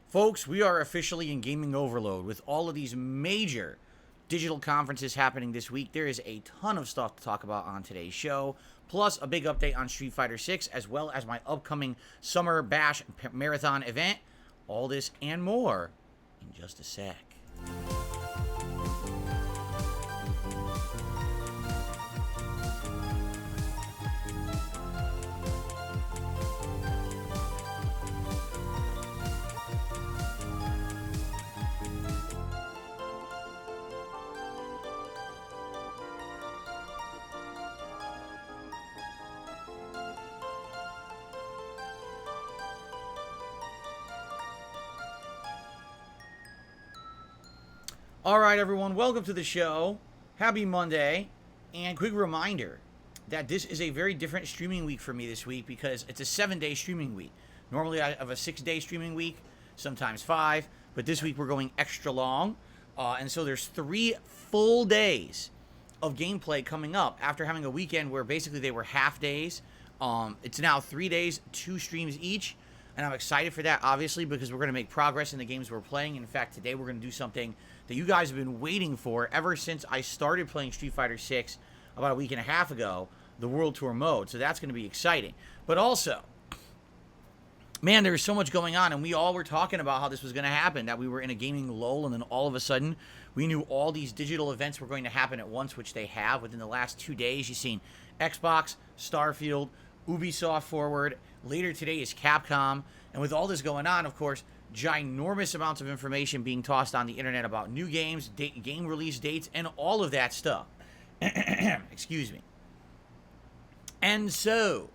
Folks, we are officially in gaming overload with all of these major digital conferences happening this week. There is a ton of stuff to talk about on today's show, plus a big update on Street Fighter 6, as well as my upcoming Summer Bash Marathon event. All this and more in just a sec. All right, everyone, welcome to the show. Happy Monday. And quick reminder that this is a very different streaming week for me this week because it's a 7-day streaming week. Normally, I have a 6-day streaming week, sometimes 5, but this week we're going extra long. And so there's 3 full days of gameplay coming up after having a weekend where basically they were half days. It's now 3 days, 2 streams each. And I'm excited for that, obviously, because we're going to make progress in the games we're playing. In fact, today we're going to do something that you guys have been waiting for ever since I started playing Street Fighter 6 about a week and a half ago, the World Tour mode. So that's going to be exciting. But also, man, there's so much going on, and we all were talking about how this was going to happen, that we were in a gaming lull, and then all of a sudden, we knew all these digital events were going to happen at once, which they have. Within the last 2 days, you've seen Xbox, Starfield, Ubisoft Forward. Later today is Capcom. And with all this going on, of course, ginormous amounts of information being tossed on the internet about new games, game release dates, and all of that stuff. Excuse me. And so,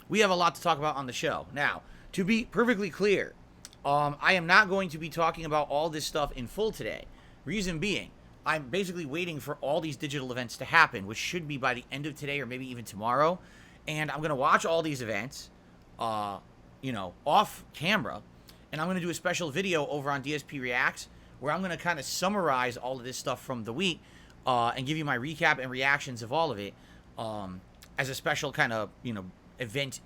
we have a lot to talk about on the show. Now, to be perfectly clear, I am not going to be talking about all this stuff in full today. Reason being, I'm basically waiting for all these digital events to happen, which should be by the end of today or maybe even tomorrow. And I'm going to watch all these events, off camera. And I'm going to do a special video over on DSP Reacts where I'm going to kind of summarize all of this stuff from the week and give you my recap and reactions of all of it as a special kind of, event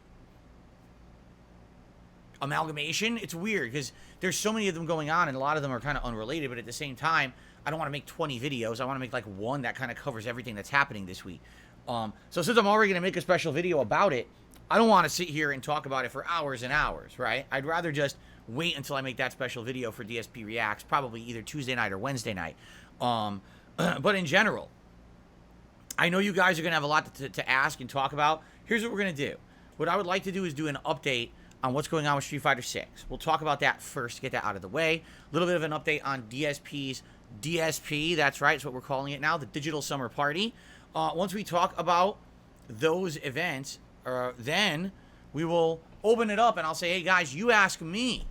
amalgamation. It's weird because there's so many of them going on and a lot of them are kind of unrelated, but at the same time, I don't want to make 20 videos. I want to make like one that kind of covers everything that's happening this week. So since I'm already going to make a special video about it, I don't want to sit here and talk about it for hours and hours, right? I'd rather just wait until I make that special video for DSP Reacts, probably either Tuesday night or Wednesday night. But in general, I know you guys are going to have a lot to ask and talk about. Here's what we're going to do. What I would like to do is do an update on what's going on with Street Fighter 6. We'll talk about that first, get that out of the way. A little bit of an update on DSP's DSP. That's right, it's what we're calling it now, the Digital Summer Party. Once we talk about those events, then we will open it up and I'll say, hey guys, you ask me,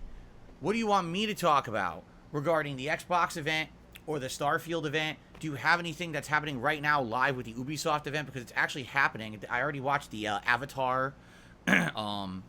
what do you want me to talk about regarding the Xbox event or the Starfield event? Do you have anything that's happening right now live with the Ubisoft event? Because it's actually happening. I already watched the Avatar, the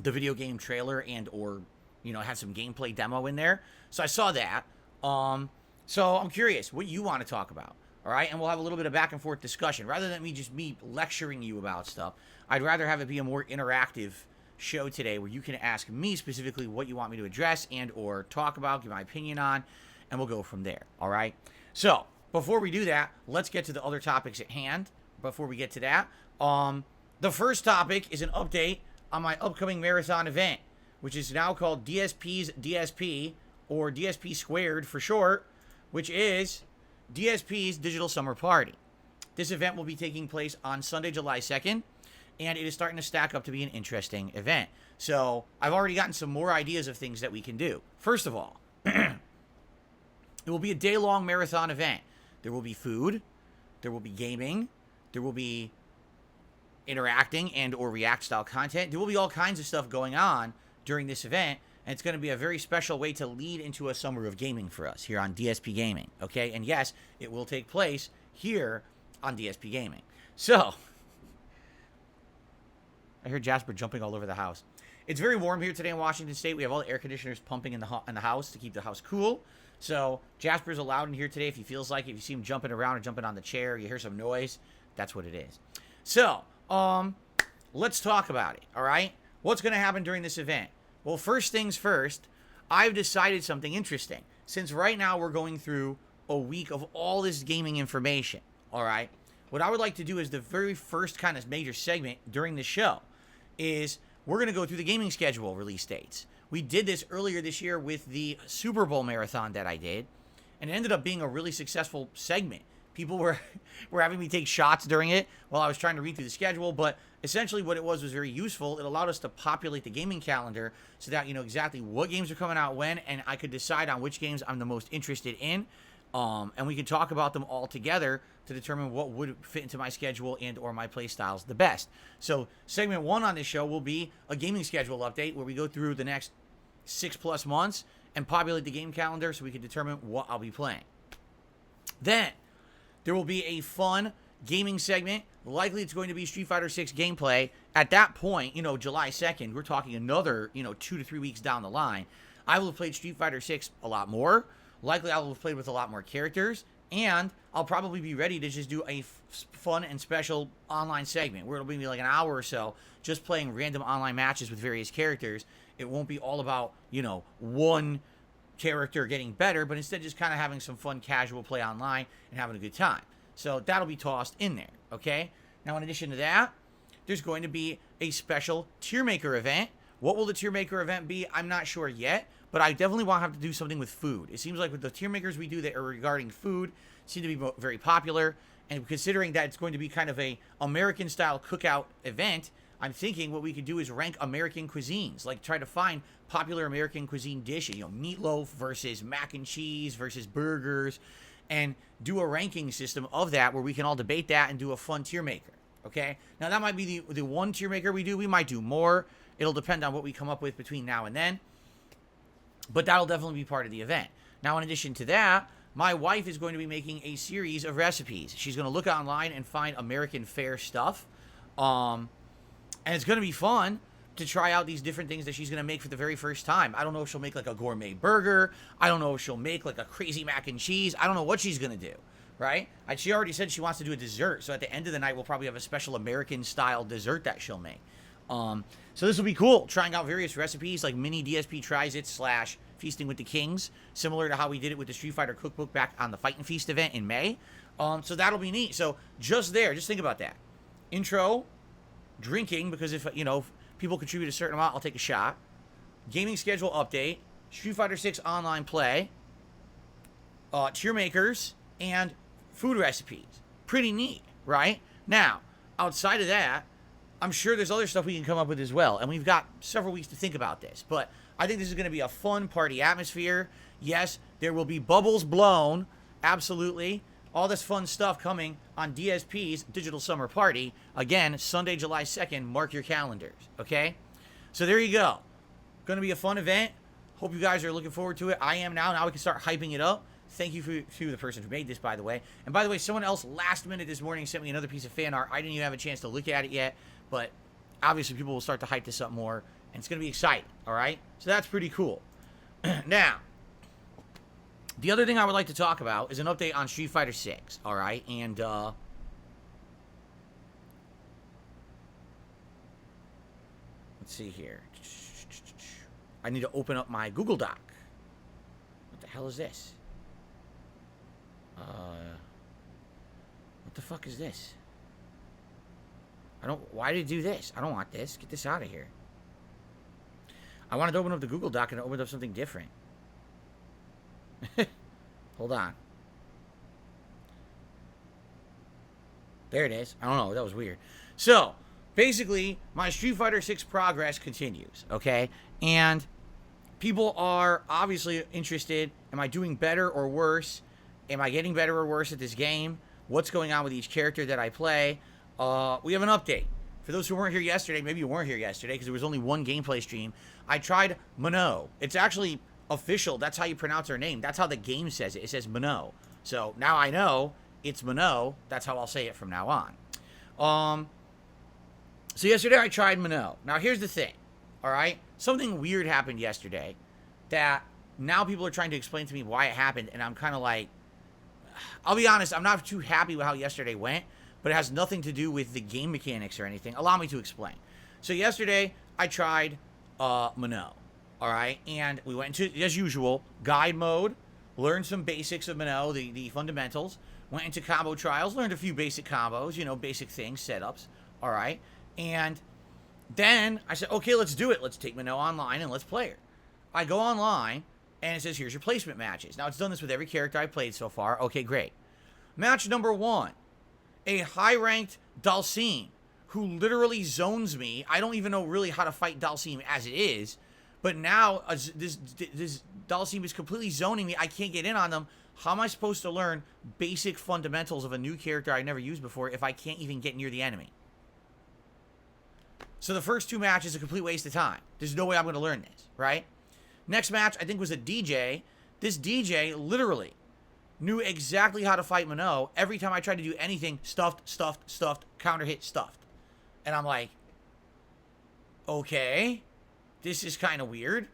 video game trailer and or, had some gameplay demo in there. So I saw that. So I'm curious what you want to talk about. All right, and we'll have a little bit of back and forth discussion. Rather than me lecturing you about stuff, I'd rather have it be a more interactive show today where you can ask me specifically what you want me to address and or talk about, give my opinion on, and we'll go from there, all right? So, before we do that, let's get to the other topics at hand. Before we get to that, the first topic is an update on my upcoming marathon event, which is now called DSP's DSP, or DSP Squared for short, which is DSP's Digital Summer Party. This event will be taking place on Sunday, July 2nd, and it is starting to stack up to be an interesting event. So, I've already gotten some more ideas of things that we can do. First of all, it will be a day-long marathon event. There will be food, there will be gaming, there will be interacting and or react-style content. There will be all kinds of stuff going on during this event, and it's going to be a very special way to lead into a summer of gaming for us here on DSP Gaming, okay? And yes, it will take place here on DSP Gaming. So, I heard Jasper jumping all over the house. It's very warm here today in Washington State. We have all the air conditioners pumping in the house to keep the house cool. So, Jasper's allowed in here today if he feels like it. If you see him jumping around or jumping on the chair, you hear some noise, that's what it is. So, let's talk about it, all right? What's going to happen during this event? Well, first things first, I've decided something interesting. Since right now we're going through a week of all this gaming information, all right? What I would like to do is the very first kind of major segment during the show is we're going to go through the gaming schedule release dates. We did this earlier this year with the Super Bowl marathon that I did, and it ended up being a really successful segment. People were having me take shots during it while I was trying to read through the schedule, but essentially what it was very useful. It allowed us to populate the gaming calendar so that you know exactly what games are coming out when, and I could decide on which games I'm the most interested in, and we could talk about them all together to determine what would fit into my schedule and or my play styles the best. So segment 1 on this show will be a gaming schedule update where we go through the next 6+ months and populate the game calendar so we can determine what I'll be playing. Then there will be a fun gaming segment. Likely it's going to be Street Fighter 6 gameplay. At that point, you know, July 2nd, we're talking another, 2 to 3 weeks down the line. I will have played Street Fighter 6 a lot more. Likely I will have played with a lot more characters. And I'll probably be ready to just do a fun and special online segment where it'll be like an hour or so just playing random online matches with various characters. It won't be all about, one character getting better, but instead just kind of having some fun casual play online and having a good time. So that'll be tossed in there, okay? Now in addition to that, there's going to be a special tier maker event. What will the tier maker event be? I'm not sure yet, but I definitely want to have to do something with food. It seems like with the tier makers we do that are regarding food seem to be very popular, and considering that it's going to be kind of a American style cookout event, I'm thinking what we could do is rank American cuisines, like try to find popular American cuisine dishes, meatloaf versus mac and cheese versus burgers, and do a ranking system of that where we can all debate that and do a fun tier maker, okay? Now, that might be the one tier maker we do. We might do more. It'll depend on what we come up with between now and then, but that'll definitely be part of the event. Now, in addition to that, my wife is going to be making a series of recipes. She's going to look online and find American fare stuff, and it's going to be fun to try out these different things that she's going to make for the very first time. I don't know if she'll make like a gourmet burger. I don't know if she'll make like a crazy mac and cheese. I don't know what she's going to do, right? She already said she wants to do a dessert. So at the end of the night, we'll probably have a special American style dessert that she'll make. So this will be cool, trying out various recipes like mini DSP Tries It / Feasting with the Kings, similar to how we did it with the Street Fighter cookbook back on the Fight and Feast event in May. So that'll be neat. So just think about that. Intro, drinking, because if people contribute a certain amount, I'll take a shot. Gaming schedule update, Street Fighter 6 online play, tier makers, and food recipes. Pretty neat, right? Now, outside of that, I'm sure there's other stuff we can come up with as well, and we've got several weeks to think about this, but I think this is going to be a fun party atmosphere. Yes, there will be bubbles blown, absolutely. All this fun stuff coming on DSP's Digital Summer Party. Again, Sunday, July 2nd. Mark your calendars, okay? So there you go. Going to be a fun event. Hope you guys are looking forward to it. I am now. Now we can start hyping it up. Thank you to the person who made this, by the way. And by the way, someone else last minute this morning sent me another piece of fan art. I didn't even have a chance to look at it yet, but obviously people will start to hype this up more, and it's going to be exciting, all right? So that's pretty cool. Now, the other thing I would like to talk about is an update on Street Fighter 6, all right? And, let's see here. I need to open up my Google Doc. What the hell is this? What the fuck is this? Why did it do this? I don't want this. Get this out of here. I wanted to open up the Google Doc and it opened up something different. Hold on. There it is. I don't know. That was weird. So, basically, my Street Fighter 6 progress continues, okay? And people are obviously interested. Am I doing better or worse? Am I getting better or worse at this game? What's going on with each character that I play? We have an update. For those who weren't here yesterday, maybe you weren't here yesterday because there was only one gameplay stream. I tried Minnow. It's actually official. That's how you pronounce her name. That's how the game says it. It says Minnow. So now I know it's Minnow. That's how I'll say it from now on. So yesterday I tried Minnow. Now here's the thing. All right? Something weird happened yesterday that now people are trying to explain to me why it happened. And I'm kind of like, I'll be honest, I'm not too happy with how yesterday went. But it has nothing to do with the game mechanics or anything. Allow me to explain. So yesterday, I tried Minnow, all right? And we went into, as usual, guide mode, learned some basics of Minnow, the fundamentals, went into combo trials, learned a few basic combos, you know, basic things, setups, all right? And then I said, okay, let's do it. Let's take Minnow online and let's play her. I go online, and it says, here's your placement matches. Now, it's done this with every character I've played so far. Okay, great. Match number 1. A high-ranked Dhalsim who literally zones me. I don't even know really how to fight Dhalsim as it is. But now this Dhalsim is completely zoning me. I can't get in on them. How am I supposed to learn basic fundamentals of a new character I never used before if I can't even get near the enemy? So the first 2 matches are a complete waste of time. There's no way I'm going to learn this, right? Next match, I think, was a DJ. This DJ literally knew exactly how to fight Minnow. Every time I tried to do anything, stuffed, counter hit, stuffed. And I'm like, okay, this is kind of weird.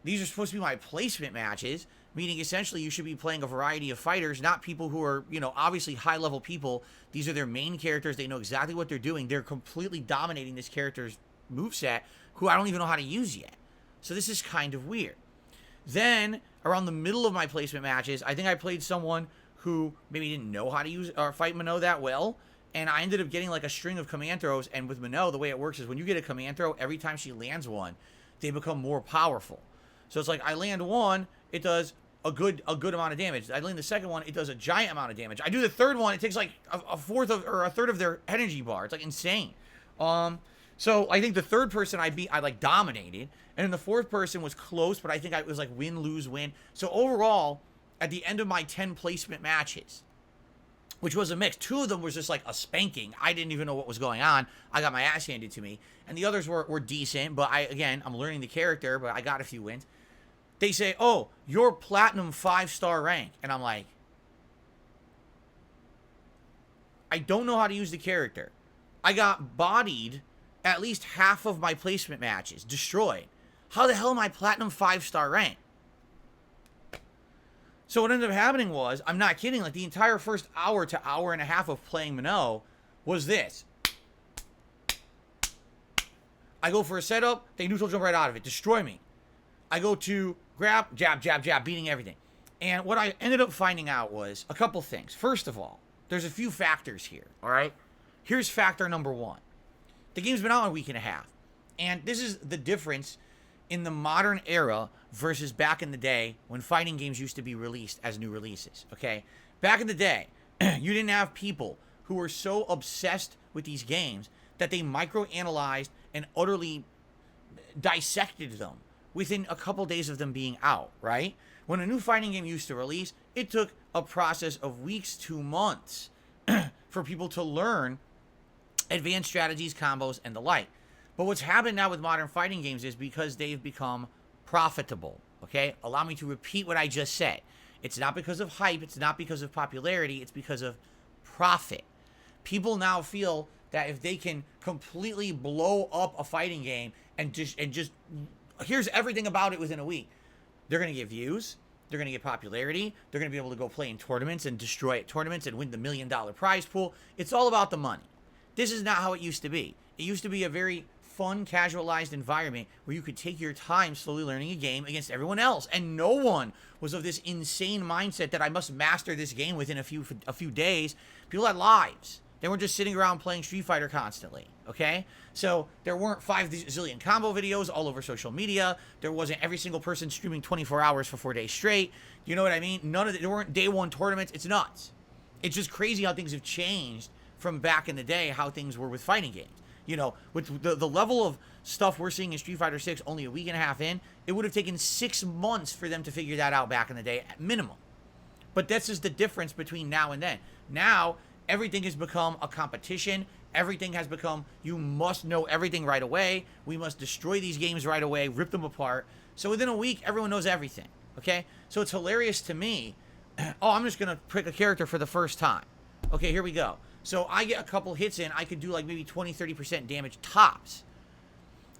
These are supposed to be my placement matches, meaning essentially you should be playing a variety of fighters, not people who are, you know, obviously high-level people. These are their main characters. They know exactly what they're doing. They're completely dominating this character's moveset, who I don't even know how to use yet. So this is kind of weird. Then, around the middle of my placement matches, I think I played someone who maybe didn't know how to use or fight Minnow that well, and I ended up getting like a string of command throws. And with Minnow, the way it works is when you get a command throw, every time she lands one, they become more powerful. So it's like I land one, it does a good amount of damage. I land the second one, it does a giant amount of damage. I do the third one, it takes like a third of their energy bar. It's like insane. So I think the third person I beat, I like dominated. And then the fourth person was close, but I think it was like win, lose, win. So overall, at the end of my 10 placement matches, which was a mix, 2 of them was just like a spanking. I didn't even know what was going on. I got my ass handed to me. And the others were decent, but I'm learning the character, but I got a few wins. They say, oh, you're platinum 5-star rank. And I'm like, I don't know how to use the character. I got bodied at least half of my placement matches, destroyed. How the hell am I platinum 5-star rank? So what ended up happening was, I'm not kidding, like the entire first hour to hour and a half of playing Minnow was this. I go for a setup, they neutral jump right out of it, destroy me. I go to grab, jab, jab, jab, beating everything. And what I ended up finding out was a couple things. First of all, there's a few factors here, all right? Here's factor number 1. The game's been out a week and a half. And this is the difference in the modern era versus back in the day when fighting games used to be released as new releases, okay? Back in the day, you didn't have people who were so obsessed with these games that they microanalyzed and utterly dissected them within a couple days of them being out, right? When a new fighting game used to release, it took a process of weeks to months for people to learn advanced strategies, combos, and the like. But what's happened now with modern fighting games is because they've become profitable, okay? Allow me to repeat what I just said. It's not because of hype, it's not because of popularity, it's because of profit. People now feel that if they can completely blow up a fighting game and just here's everything about it within a week, they're going to get views, they're going to get popularity, they're going to be able to go play in tournaments and destroy at tournaments and win the $1 million prize pool. It's all about the money. This is not how it used to be. It used to be a very fun, casualized environment where you could take your time slowly learning a game against everyone else. And no one was of this insane mindset that I must master this game within a few days. People had lives. They weren't just sitting around playing Street Fighter constantly, okay? So there weren't 5 zillion combo videos all over social media. There wasn't every single person streaming 24 hours for 4 days straight. You know what I mean? There weren't day 1 tournaments. It's nuts. It's just crazy how things have changed from back in the day, how things were with fighting games. You know, with the level of stuff we're seeing in Street Fighter 6 only a week and a half in, it would have taken 6 months for them to figure that out back in the day at minimum. But this is the difference between now and then. Now, everything has become a competition. Everything has become, you must know everything right away. We must destroy these games right away, rip them apart. So within a week, everyone knows everything, okay? So it's hilarious to me. Oh, I'm just going to pick a character for the first time. Okay, here we go. So I get a couple hits in, I could do like maybe 20, 30% damage tops.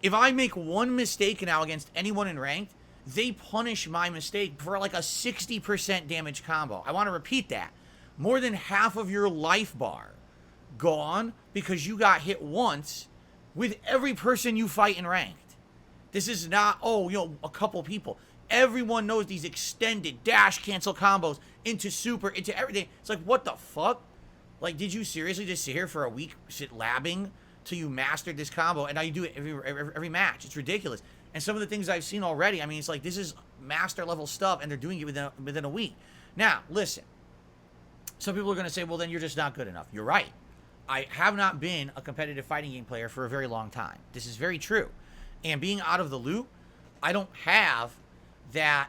If I make one mistake now against anyone in ranked, they punish my mistake for like a 60% damage combo. I want to repeat that. More than half of your life bar gone because you got hit once with every person you fight in ranked. This is not, oh, you know, a couple people. Everyone knows these extended dash cancel combos into super, into everything. It's like, what the fuck? Like, did you seriously just sit here for a week, sit labbing till you mastered this combo, and now you do it every match? It's ridiculous. And some of the things I've seen already, I mean, it's like, this is master level stuff, and they're doing it within a week. Now, listen. Some people are going to say, well, then you're just not good enough. You're right. I have not been a competitive fighting game player for a very long time. This is very true. And being out of the loop, I don't have that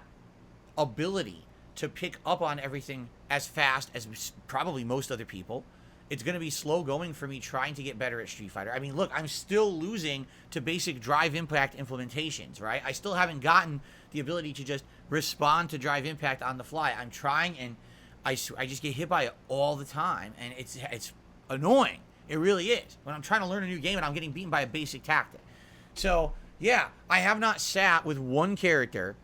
ability to pick up on everything as fast as probably most other people. It's going to be slow going for me trying to get better at Street Fighter. I mean, look, I'm still losing to basic drive impact implementations, right? I still haven't gotten the ability to just respond to drive impact on the fly. I'm trying, and I just get hit by it all the time, and it's annoying. It really is. When I'm trying to learn a new game and I'm getting beaten by a basic tactic. So, yeah, I have not sat with one character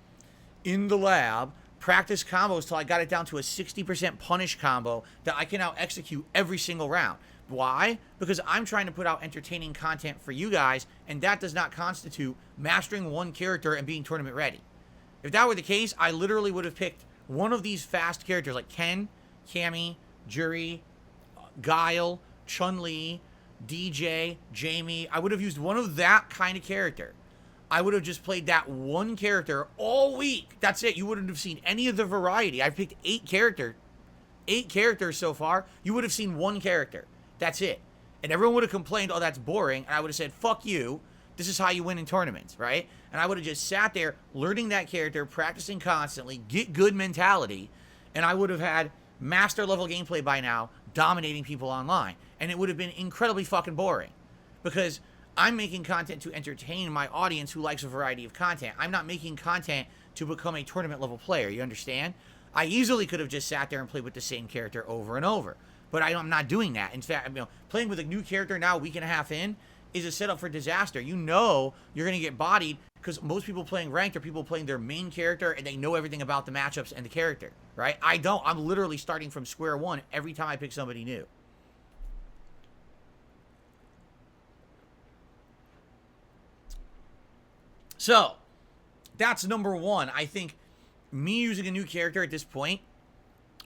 in the lab, practice combos till I got it down to a 60% punish combo that I can now execute every single round. Why? Because I'm trying to put out entertaining content for you guys, and that does not constitute mastering one character and being tournament ready. If that were the case, I literally would have picked one of these fast characters like Ken, Cammy, Jury, Guile, Chun-Li, DJ, Jamie. I would have used one of that kind of character. I would have just played that one character all week. That's it. You wouldn't have seen any of the variety. I picked 8 characters so far. You would have seen one character. That's it. And everyone would have complained, oh, that's boring. And I would have said, fuck you. This is how you win in tournaments, right? And I would have just sat there learning that character, practicing constantly, get good mentality, and I would have had master level gameplay by now, dominating people online. And it would have been incredibly fucking boring because I'm making content to entertain my audience who likes a variety of content. I'm not making content to become a tournament level player. You understand? I easily could have just sat there and played with the same character over and over, but I'm not doing that. In fact, you know, playing with a new character now, a week and a half in, is a setup for disaster. You know you're going to get bodied because most people playing ranked are people playing their main character and they know everything about the matchups and the character, right? I don't. I'm literally starting from square one every time I pick somebody new. So, that's number one. I think me using a new character at this point,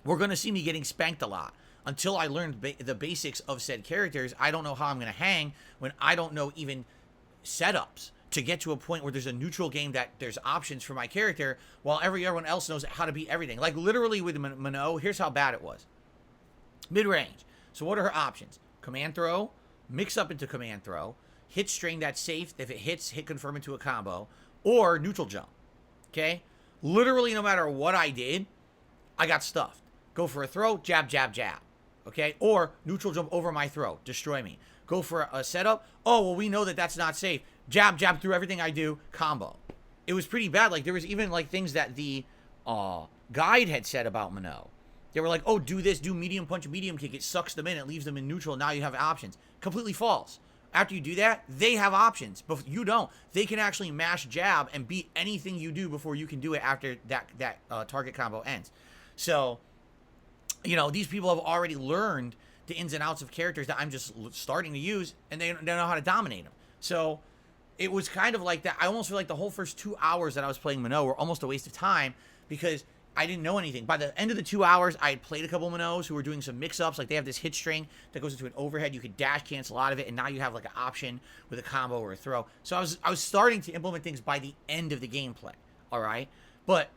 we're going to see me getting spanked a lot. Until I learned the basics of said characters, I don't know how I'm going to hang when I don't know even setups to get to a point where there's a neutral game that there's options for my character while everyone else knows how to beat everything. Like literally with Minot, here's how bad it was. Mid-range. So what are her options? Command throw, mix up into command throw, hit string that's safe. If it hits, hit confirm into a combo, or neutral jump. Okay? Literally no matter what I did, I got stuffed. Go for a throw, jab, jab, jab. Okay? Or neutral jump over my throw, destroy me. Go for a setup. Oh, well, we know that that's not safe. Jab, jab through everything I do, combo. It was pretty bad. Like, there was even, like, things that the guide had said about Minot. They were like, oh, do this, do medium punch, medium kick. It sucks them in. It leaves them in neutral. Now you have options. Completely false. After you do that, they have options, but you don't. They can actually mash jab and beat anything you do before you can do it after that target combo ends. So, you know, these people have already learned the ins and outs of characters that I'm just starting to use, and they know how to dominate them. So it was kind of like that. I almost feel like the whole first 2 hours that I was playing Minot were almost a waste of time because I didn't know anything. By the end of the 2 hours, I had played a couple of Minots who were doing some mix-ups. Like, they have this hit string that goes into an overhead. You could dash cancel out of it, and now you have, like, an option with a combo or a throw. So I was starting to implement things by the end of the gameplay, all right? But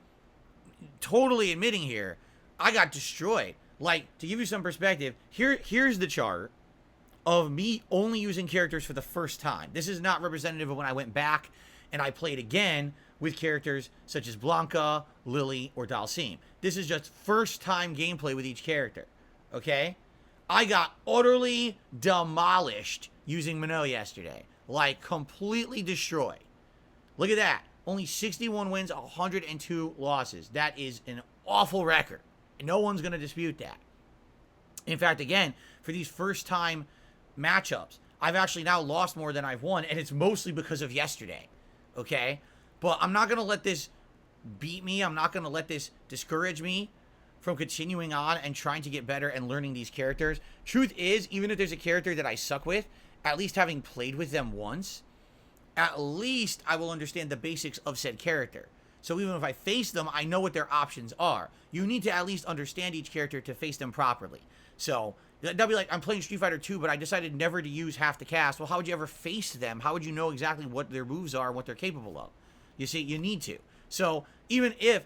totally admitting here, I got destroyed. Like, to give you some perspective, here's the chart of me only using characters for the first time. This is not representative of when I went back and I played again with characters such as Blanca, Lily, or Dalsim. This is just first time gameplay with each character, okay? I got utterly demolished using Minnow yesterday. Like, completely destroyed. Look at that. Only 61 wins, 102 losses. That is an awful record. No one's going to dispute that. In fact, again, for these first-time matchups, I've actually now lost more than I've won, and it's mostly because of yesterday, okay? But I'm not going to let this beat me. I'm not going to let this discourage me from continuing on and trying to get better and learning these characters. Truth is, even if there's a character that I suck with, at least having played with them once, at least I will understand the basics of said character. So even if I face them, I know what their options are. You need to at least understand each character to face them properly. So that'd be like, I'm playing Street Fighter 2, but I decided never to use half the cast. Well, how would you ever face them? How would you know exactly what their moves are and what they're capable of? You see, you need to. So even if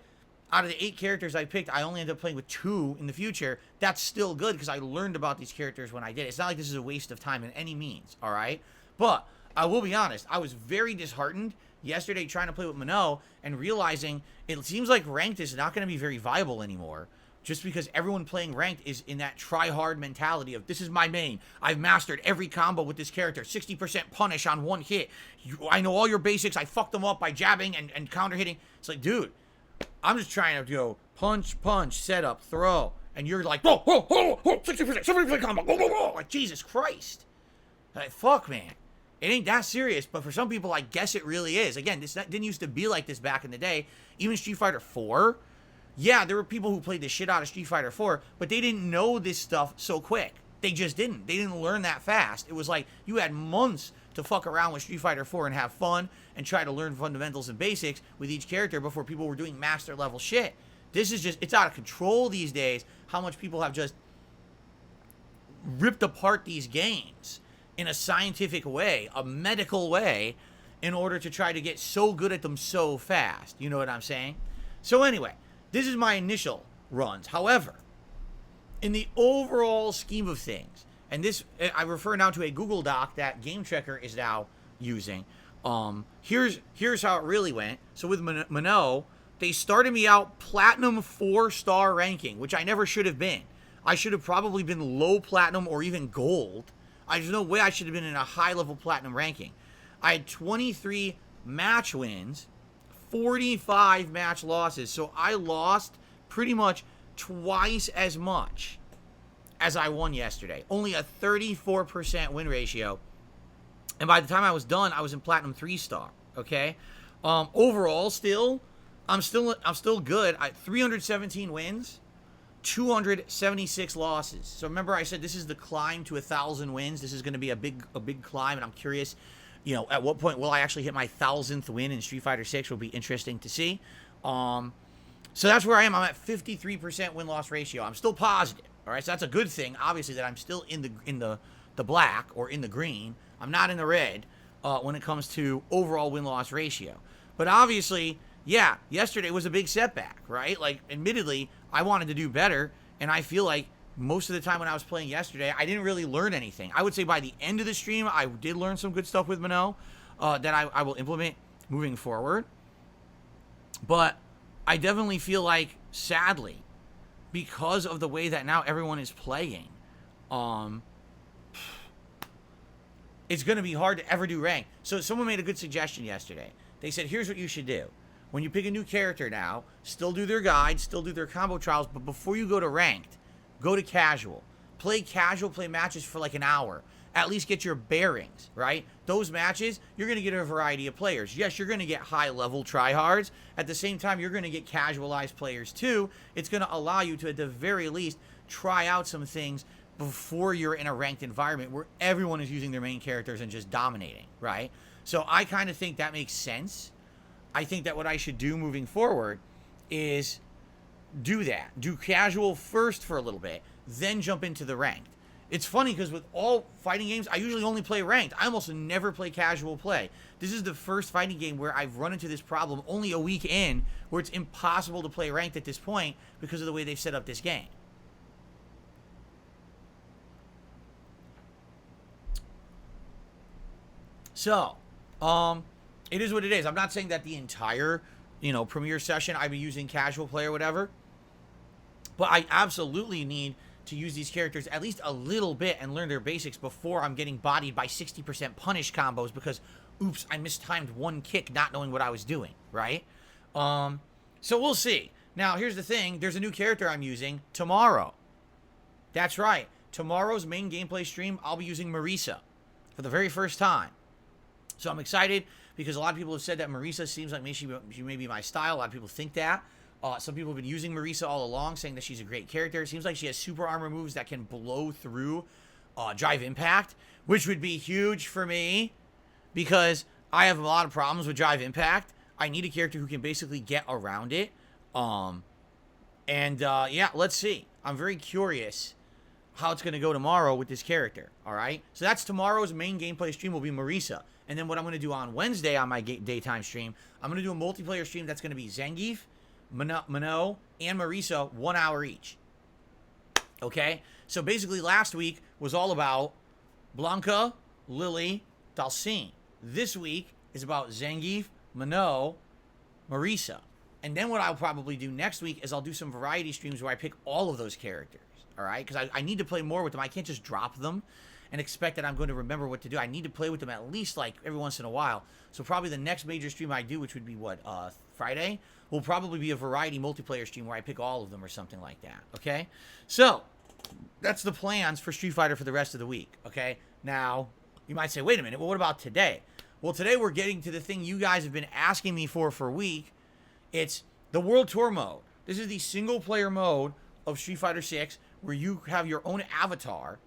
out of the 8 characters I picked, I only end up playing with 2 in the future, that's still good because I learned about these characters when I did. It's not like this is a waste of time in any means, all right? But I will be honest, I was very disheartened yesterday trying to play with Minnow and realizing it seems like ranked is not going to be very viable anymore, just because everyone playing ranked is in that try-hard mentality of, this is my main. I've mastered every combo with this character. 60% punish on one hit. I know all your basics. I fucked them up by jabbing and counter-hitting. It's like, dude, I'm just trying to go punch, punch, set up, throw. And you're like, whoa, whoa, whoa, whoa, 60%, 70% combo, whoa, whoa, whoa. Like, Jesus Christ. Like, fuck, man. It ain't that serious, but for some people, I guess it really is. Again, this didn't used to be like this back in the day. Even Street Fighter 4, yeah, there were people who played the shit out of Street Fighter 4, but they didn't know this stuff so quick. They just didn't. They didn't learn that fast. It was like you had months to fuck around with Street Fighter 4 and have fun and try to learn fundamentals and basics with each character before people were doing master level shit. This is just, it's out of control these days how much people have just ripped apart these games in a scientific way, a medical way, in order to try to get so good at them so fast. You know what I'm saying? So anyway, this is my initial runs. However, in the overall scheme of things, and this, I refer now to a Google Doc that Game Checker is now using. Here's how it really went. So with Minnow, they started me out Platinum 4-star ranking, which I never should have been. I should have probably been low Platinum or even Gold. There's no way I should have been in a high-level Platinum ranking. I had 23 match wins, 45 match losses. So I lost pretty much twice as much as I won yesterday. Only a 34% win ratio. And by the time I was done, I was in Platinum 3-star, okay? Overall, I'm still good. 317 wins, 276 losses. So remember I said this is the climb to 1,000 wins. This is going to be a big climb, and I'm curious, you know, at what point will I actually hit my 1,000th win in Street Fighter 6? Will be interesting to see. So that's where I am. I'm at 53% win-loss ratio. I'm still positive. All right, so that's a good thing. Obviously, that I'm still in the black or in the green. I'm not in the red when it comes to overall win-loss ratio. But obviously, yeah, yesterday was a big setback, right? Like, admittedly, I wanted to do better, and I feel like most of the time when I was playing yesterday, I didn't really learn anything. I would say by the end of the stream, I did learn some good stuff with Minnow that I will implement moving forward. But I definitely feel like, sadly, because of the way that now everyone is playing, it's going to be hard to ever do rank. So someone made a good suggestion yesterday. They said, here's what you should do. When you pick a new character now, still do their guides, still do their combo trials, but before you go to ranked, go to casual. Play matches for like an hour. At least get your bearings, right? Those matches, you're going to get a variety of players. Yes, you're going to get high-level tryhards. At the same time, you're going to get casualized players too. It's going to allow you to, at the very least, try out some things before you're in a ranked environment where everyone is using their main characters and just dominating, right? So I kind of think that makes sense. I think that what I should do moving forward is do that. Do casual first for a little bit, then jump into the ranked. It's funny because with all fighting games, I usually only play ranked. I almost never play casual play. This is the first fighting game where I've run into this problem only a week in, where it's impossible to play ranked at this point because of the way they've set up this game. So, it is what it is. I'm not saying that the entire, premiere session I'd be using casual play or whatever, but I absolutely need to use these characters at least a little bit and learn their basics before I'm getting bodied by 60% punish combos because, oops, I mistimed one kick not knowing what I was doing, right? So we'll see. Now, here's the thing. There's a new character I'm using tomorrow. That's right. Tomorrow's main gameplay stream, I'll be using Marisa for the very first time. So I'm excited because a lot of people have said that Marisa seems like maybe she may be my style. A lot of people think that. Some people have been using Marisa all along, saying that she's a great character. It seems like she has super armor moves that can blow through Drive Impact, which would be huge for me because I have a lot of problems with Drive Impact. I need a character who can basically get around it. Yeah, let's see. I'm very curious how it's going to go tomorrow with this character, all right? So that's tomorrow's main gameplay stream will be Marisa. And then what I'm going to do on Wednesday on my daytime stream, I'm going to do a multiplayer stream that's going to be Zangief, Minot, and Marisa, 1 hour each. Okay? So basically last week was all about Blanca, Lily, Dhalsim. This week is about Zangief, Minot, Marisa. And then what I'll probably do next week is I'll do some variety streams where I pick all of those characters. All right? Because I need to play more with them. I can't just drop them and expect that I'm going to remember what to do. I need to play with them at least like every once in a while. So probably the next major stream I do, which would be what, Friday, will probably be a variety multiplayer stream where I pick all of them or something like that. Okay? So that's the plans for Street Fighter for the rest of the week. Okay? Now, you might say, wait a minute, well, what about today? Well, today we're getting to the thing you guys have been asking me for a week. It's the World Tour mode. This is the single player mode of Street Fighter 6 where you have your own avatar.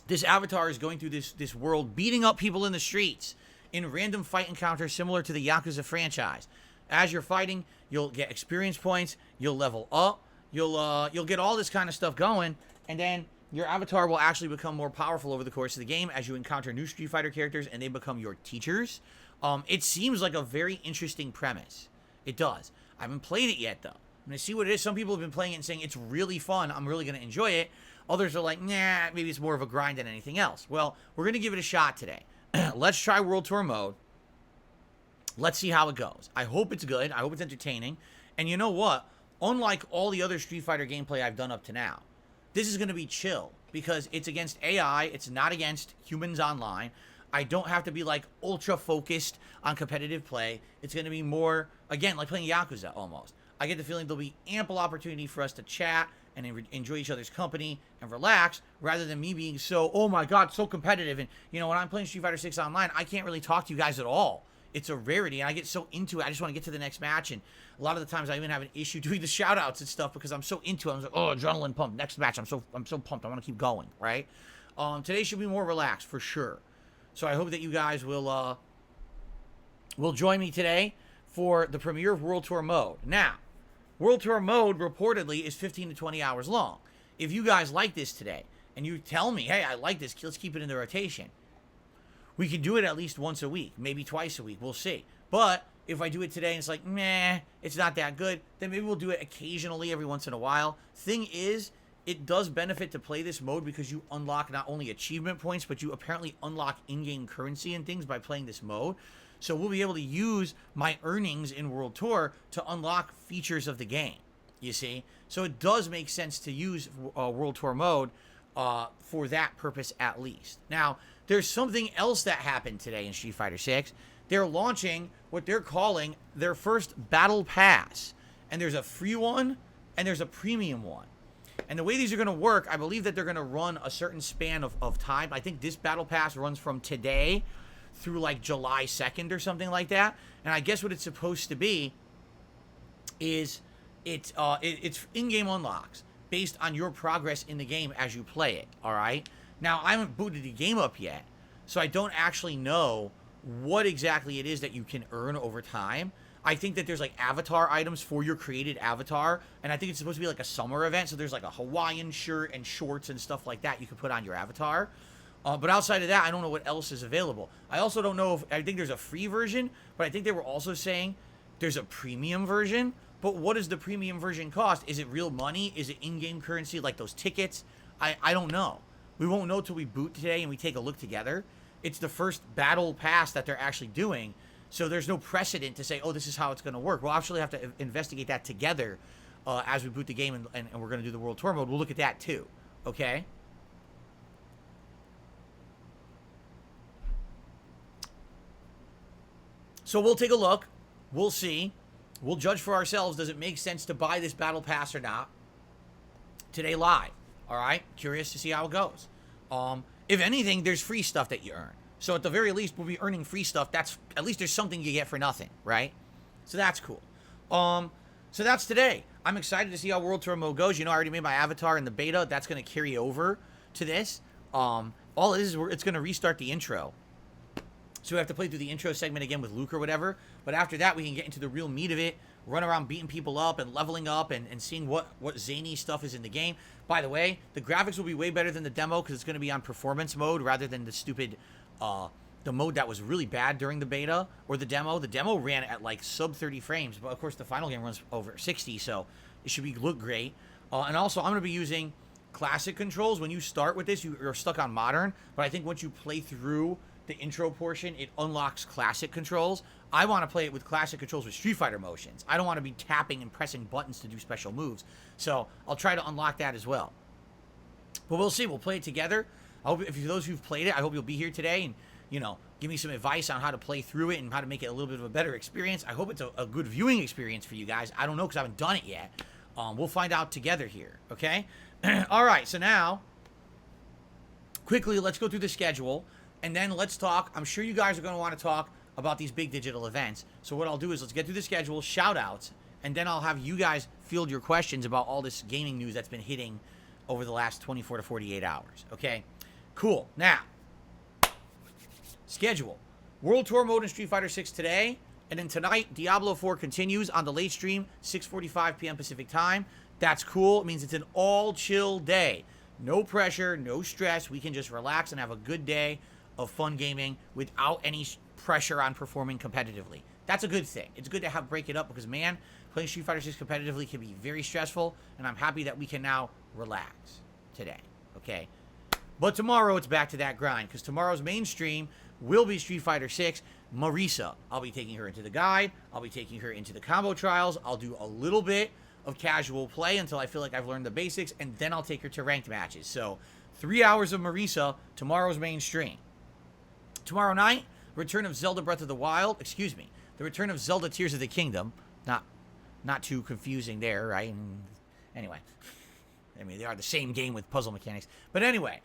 This avatar is going through this world, beating up people in the streets in random fight encounters similar to the Yakuza franchise. As you're fighting, you'll get experience points, you'll level up, you'll get all this kind of stuff going, and then your avatar will actually become more powerful over the course of the game as you encounter new Street Fighter characters and they become your teachers. It seems like a very interesting premise. It does. I haven't played it yet, though. I'm going to see what it is. Some people have been playing it and saying it's really fun. I'm really going to enjoy it. Others are like, nah, maybe it's more of a grind than anything else. Well, we're going to give it a shot today. Let's try World Tour mode. Let's see how it goes. I hope it's good. I hope it's entertaining. And you know what? Unlike all the other Street Fighter gameplay I've done up to now, this is going to be chill because it's against AI. It's not against humans online. I don't have to be like ultra focused on competitive play. It's going to be more, again, like playing Yakuza almost. I get the feeling there'll be ample opportunity for us to chat and enjoy each other's company and relax rather than me being so, oh my God, so competitive. And, you know, when I'm playing Street Fighter 6 online, I can't really talk to you guys at all. It's a rarity, and I get so into it. I just want to get to the next match, and a lot of the times I even have an issue doing the shout-outs and stuff because I'm so into it. I'm like, oh, adrenaline pump, next match. I'm so pumped. I want to keep going, right? Today should be more relaxed for sure. So I hope that you guys will join me today for the premiere of World Tour mode. Now, World Tour mode reportedly is 15 to 20 hours long. If you guys like this today and you tell me, hey, I like this, let's keep it in the rotation, we can do it at least once a week, maybe twice a week. We'll see. But if I do it today and it's like, meh, it's not that good, then maybe we'll do it occasionally every once in a while. Thing is, it does benefit to play this mode because you unlock not only achievement points, but you apparently unlock in-game currency and things by playing this mode. So we'll be able to use my earnings in World Tour to unlock features of the game, you see? So it does make sense to use World Tour mode for that purpose at least. Now, there's something else that happened today in Street Fighter 6. They're launching what they're calling their first Battle Pass. And there's a free one, and there's a premium one. And the way these are going to work, I believe that they're going to run a certain span of time. I think this Battle Pass runs from today through like July 2nd or something like that. And I guess what it's supposed to be is it's in-game unlocks based on your progress in the game as you play it, all right? Now, I haven't booted the game up yet, so I don't actually know what exactly it is that you can earn over time. I think that there's like avatar items for your created avatar, and I think it's supposed to be like a summer event, so there's like a Hawaiian shirt and shorts and stuff like that you can put on your avatar. But outside of that, I don't know what else is available. I also don't know if, I think there's a free version, but I think they were also saying there's a premium version. But what does the premium version cost? Is it real money? Is it in-game currency like those tickets? I don't know. We won't know till we boot today and we take a look together. It's the first battle pass that they're actually doing, so there's no precedent to say, oh, this is how it's going to work. We'll actually have to investigate that together as we boot the game and we're going to do the World Tour mode. We'll look at that too, okay? So we'll take a look. We'll see. We'll judge for ourselves. Does it make sense to buy this battle pass or not? Today live. All right? Curious to see how it goes. If anything, there's free stuff that you earn. So at the very least, we'll be earning free stuff. That's at least there's something you get for nothing, right? So that's cool. So that's today. I'm excited to see how World Tour mode goes. You know, I already made my avatar in the beta. That's going to carry over to this. All it is it's going to restart the intro. So we have to play through the intro segment again with Luke or whatever. But after that, we can get into the real meat of it. Run around beating people up and leveling up and seeing what zany stuff is in the game. By the way, the graphics will be way better than the demo because it's going to be on performance mode rather than the stupid, the mode that was really bad during the beta or the demo. The demo ran at like sub 30 frames, but of course the final game runs over 60, so it should look great. And also, I'm going to be using classic controls. When you start with this, you're stuck on modern, but I think once you play through the intro portion, it unlocks classic controls. I want to play it with classic controls with Street Fighter motions. I don't want to be tapping and pressing buttons to do special moves. So I'll try to unlock that as well. But we'll see. We'll play it together. I hope, if those who've played it, I hope you'll be here today and, you know, give me some advice on how to play through it and how to make it a little bit of a better experience. I hope it's a good viewing experience for you guys. I don't know because I haven't done it yet. We'll find out together here, okay? All right, so now, quickly, let's go through the schedule. And then let's talk. I'm sure you guys are going to want to talk about these big digital events. So what I'll do is let's get through the schedule, shout outs, and then I'll have you guys field your questions about all this gaming news that's been hitting over the last 24 to 48 hours. Okay? Cool. Now, schedule. World Tour mode in Street Fighter 6 today. And then tonight, Diablo 4 continues on the late stream, 6:45 p.m. Pacific time. That's cool. It means it's an all chill day. No pressure, no stress. We can just relax and have a good day of fun gaming without any pressure on performing competitively. That's a good thing. It's good to break it up because, man, playing Street Fighter 6 competitively can be very stressful, and I'm happy that we can now relax today, okay? But tomorrow it's back to that grind because tomorrow's main stream will be Street Fighter 6. Marisa, I'll be taking her into the guide. I'll be taking her into the combo trials. I'll do a little bit of casual play until I feel like I've learned the basics, and then I'll take her to ranked matches. So 3 hours of Marisa, tomorrow's main stream. Tomorrow night, return of Zelda Breath of the Wild. Excuse me. The return of Zelda Tears of the Kingdom. Not too confusing there, right? And anyway. I mean, they are the same game with puzzle mechanics. But anyway.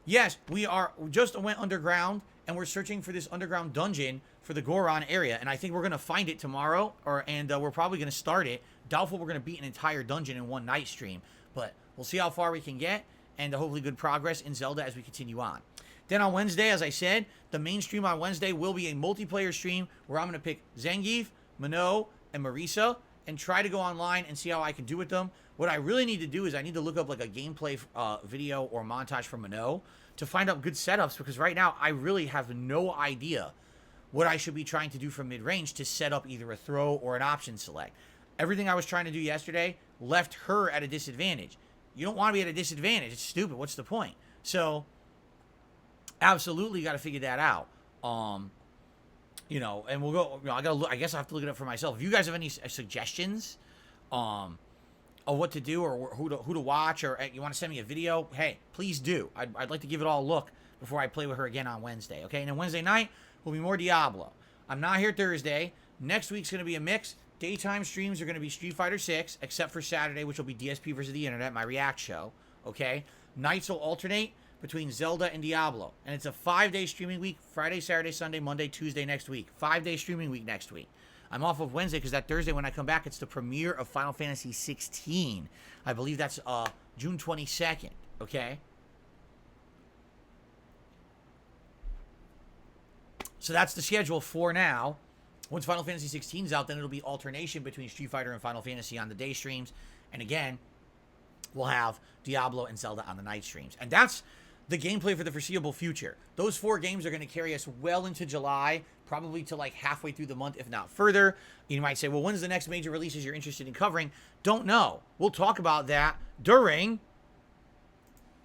Yes, we just went underground, and we're searching for this underground dungeon for the Goron area. And I think we're going to find it tomorrow, and we're probably going to start it. Doubtful we're going to beat an entire dungeon in one night stream. But we'll see how far we can get, and hopefully good progress in Zelda as we continue on. Then on Wednesday, as I said, the main stream on Wednesday will be a multiplayer stream where I'm going to pick Zangief, Minot, and Marisa and try to go online and see how I can do with them. What I really need to do is I need to look up like a gameplay video or montage from Minot to find out good setups because right now I really have no idea what I should be trying to do from mid-range to set up either a throw or an option select. Everything I was trying to do yesterday left her at a disadvantage. You don't want to be at a disadvantage. It's stupid. What's the point? So absolutely got to figure that out. You know, and we'll go, you know, I guess I have to look it up for myself. If you guys have any suggestions of what to do or who to watch, or you want to send me a video, hey, please do. I'd like to give it all a look before I play with her again on Wednesday, okay? And then Wednesday night will be more Diablo. I'm not here Thursday. Next week's going to be a mix. Daytime streams are going to be Street Fighter 6, except for Saturday, which will be DSP versus the Internet, my React show, okay? Nights will alternate between Zelda and Diablo. And it's a 5-day streaming week, Friday, Saturday, Sunday, Monday, Tuesday next week. 5-day streaming week next week. I'm off of Wednesday because that Thursday when I come back, it's the premiere of Final Fantasy 16. I believe that's June 22nd, okay? So that's the schedule for now. Once Final Fantasy 16 is out, then it'll be alternation between Street Fighter and Final Fantasy on the day streams. And again, we'll have Diablo and Zelda on the night streams. And that's the gameplay for the foreseeable future. Those 4 games are going to carry us well into July, probably to like halfway through the month, if not further. You might say, well, when's the next major releases you're interested in covering? Don't know. We'll talk about that during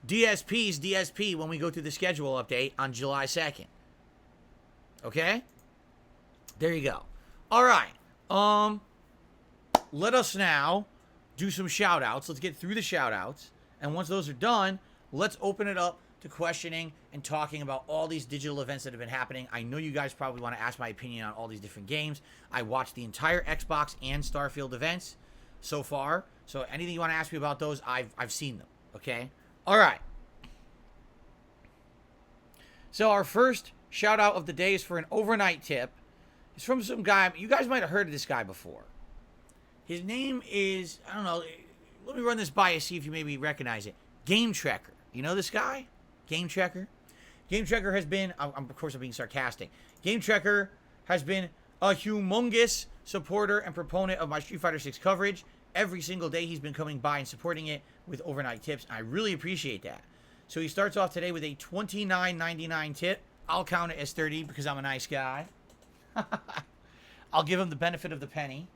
DSP's DSP when we go through the schedule update on July 2nd. Okay? There you go. All right. let us now do some shout outs. Let's get through the shout outs. And once those are done, let's open it up to questioning and talking about all these digital events that have been happening. I know you guys probably want to ask my opinion on all these different games. I watched the entire Xbox and Starfield events so far. So anything you want to ask me about those, I've seen them. Okay? All right. So our first shout out of the day is for an overnight tip. It's from some guy. You guys might have heard of this guy before. His name is, I don't know. Let me run this by you, see if you maybe recognize it. Game Trekker. You know this guy? Game Trekker? Game Trekker has been, of course I'm being sarcastic. Game Trekker has been a humongous supporter and proponent of my Street Fighter 6 coverage. Every single day he's been coming by and supporting it with overnight tips. I really appreciate that. So he starts off today with a $29.99 tip. I'll count it as 30 because I'm a nice guy. I'll give him the benefit of the penny.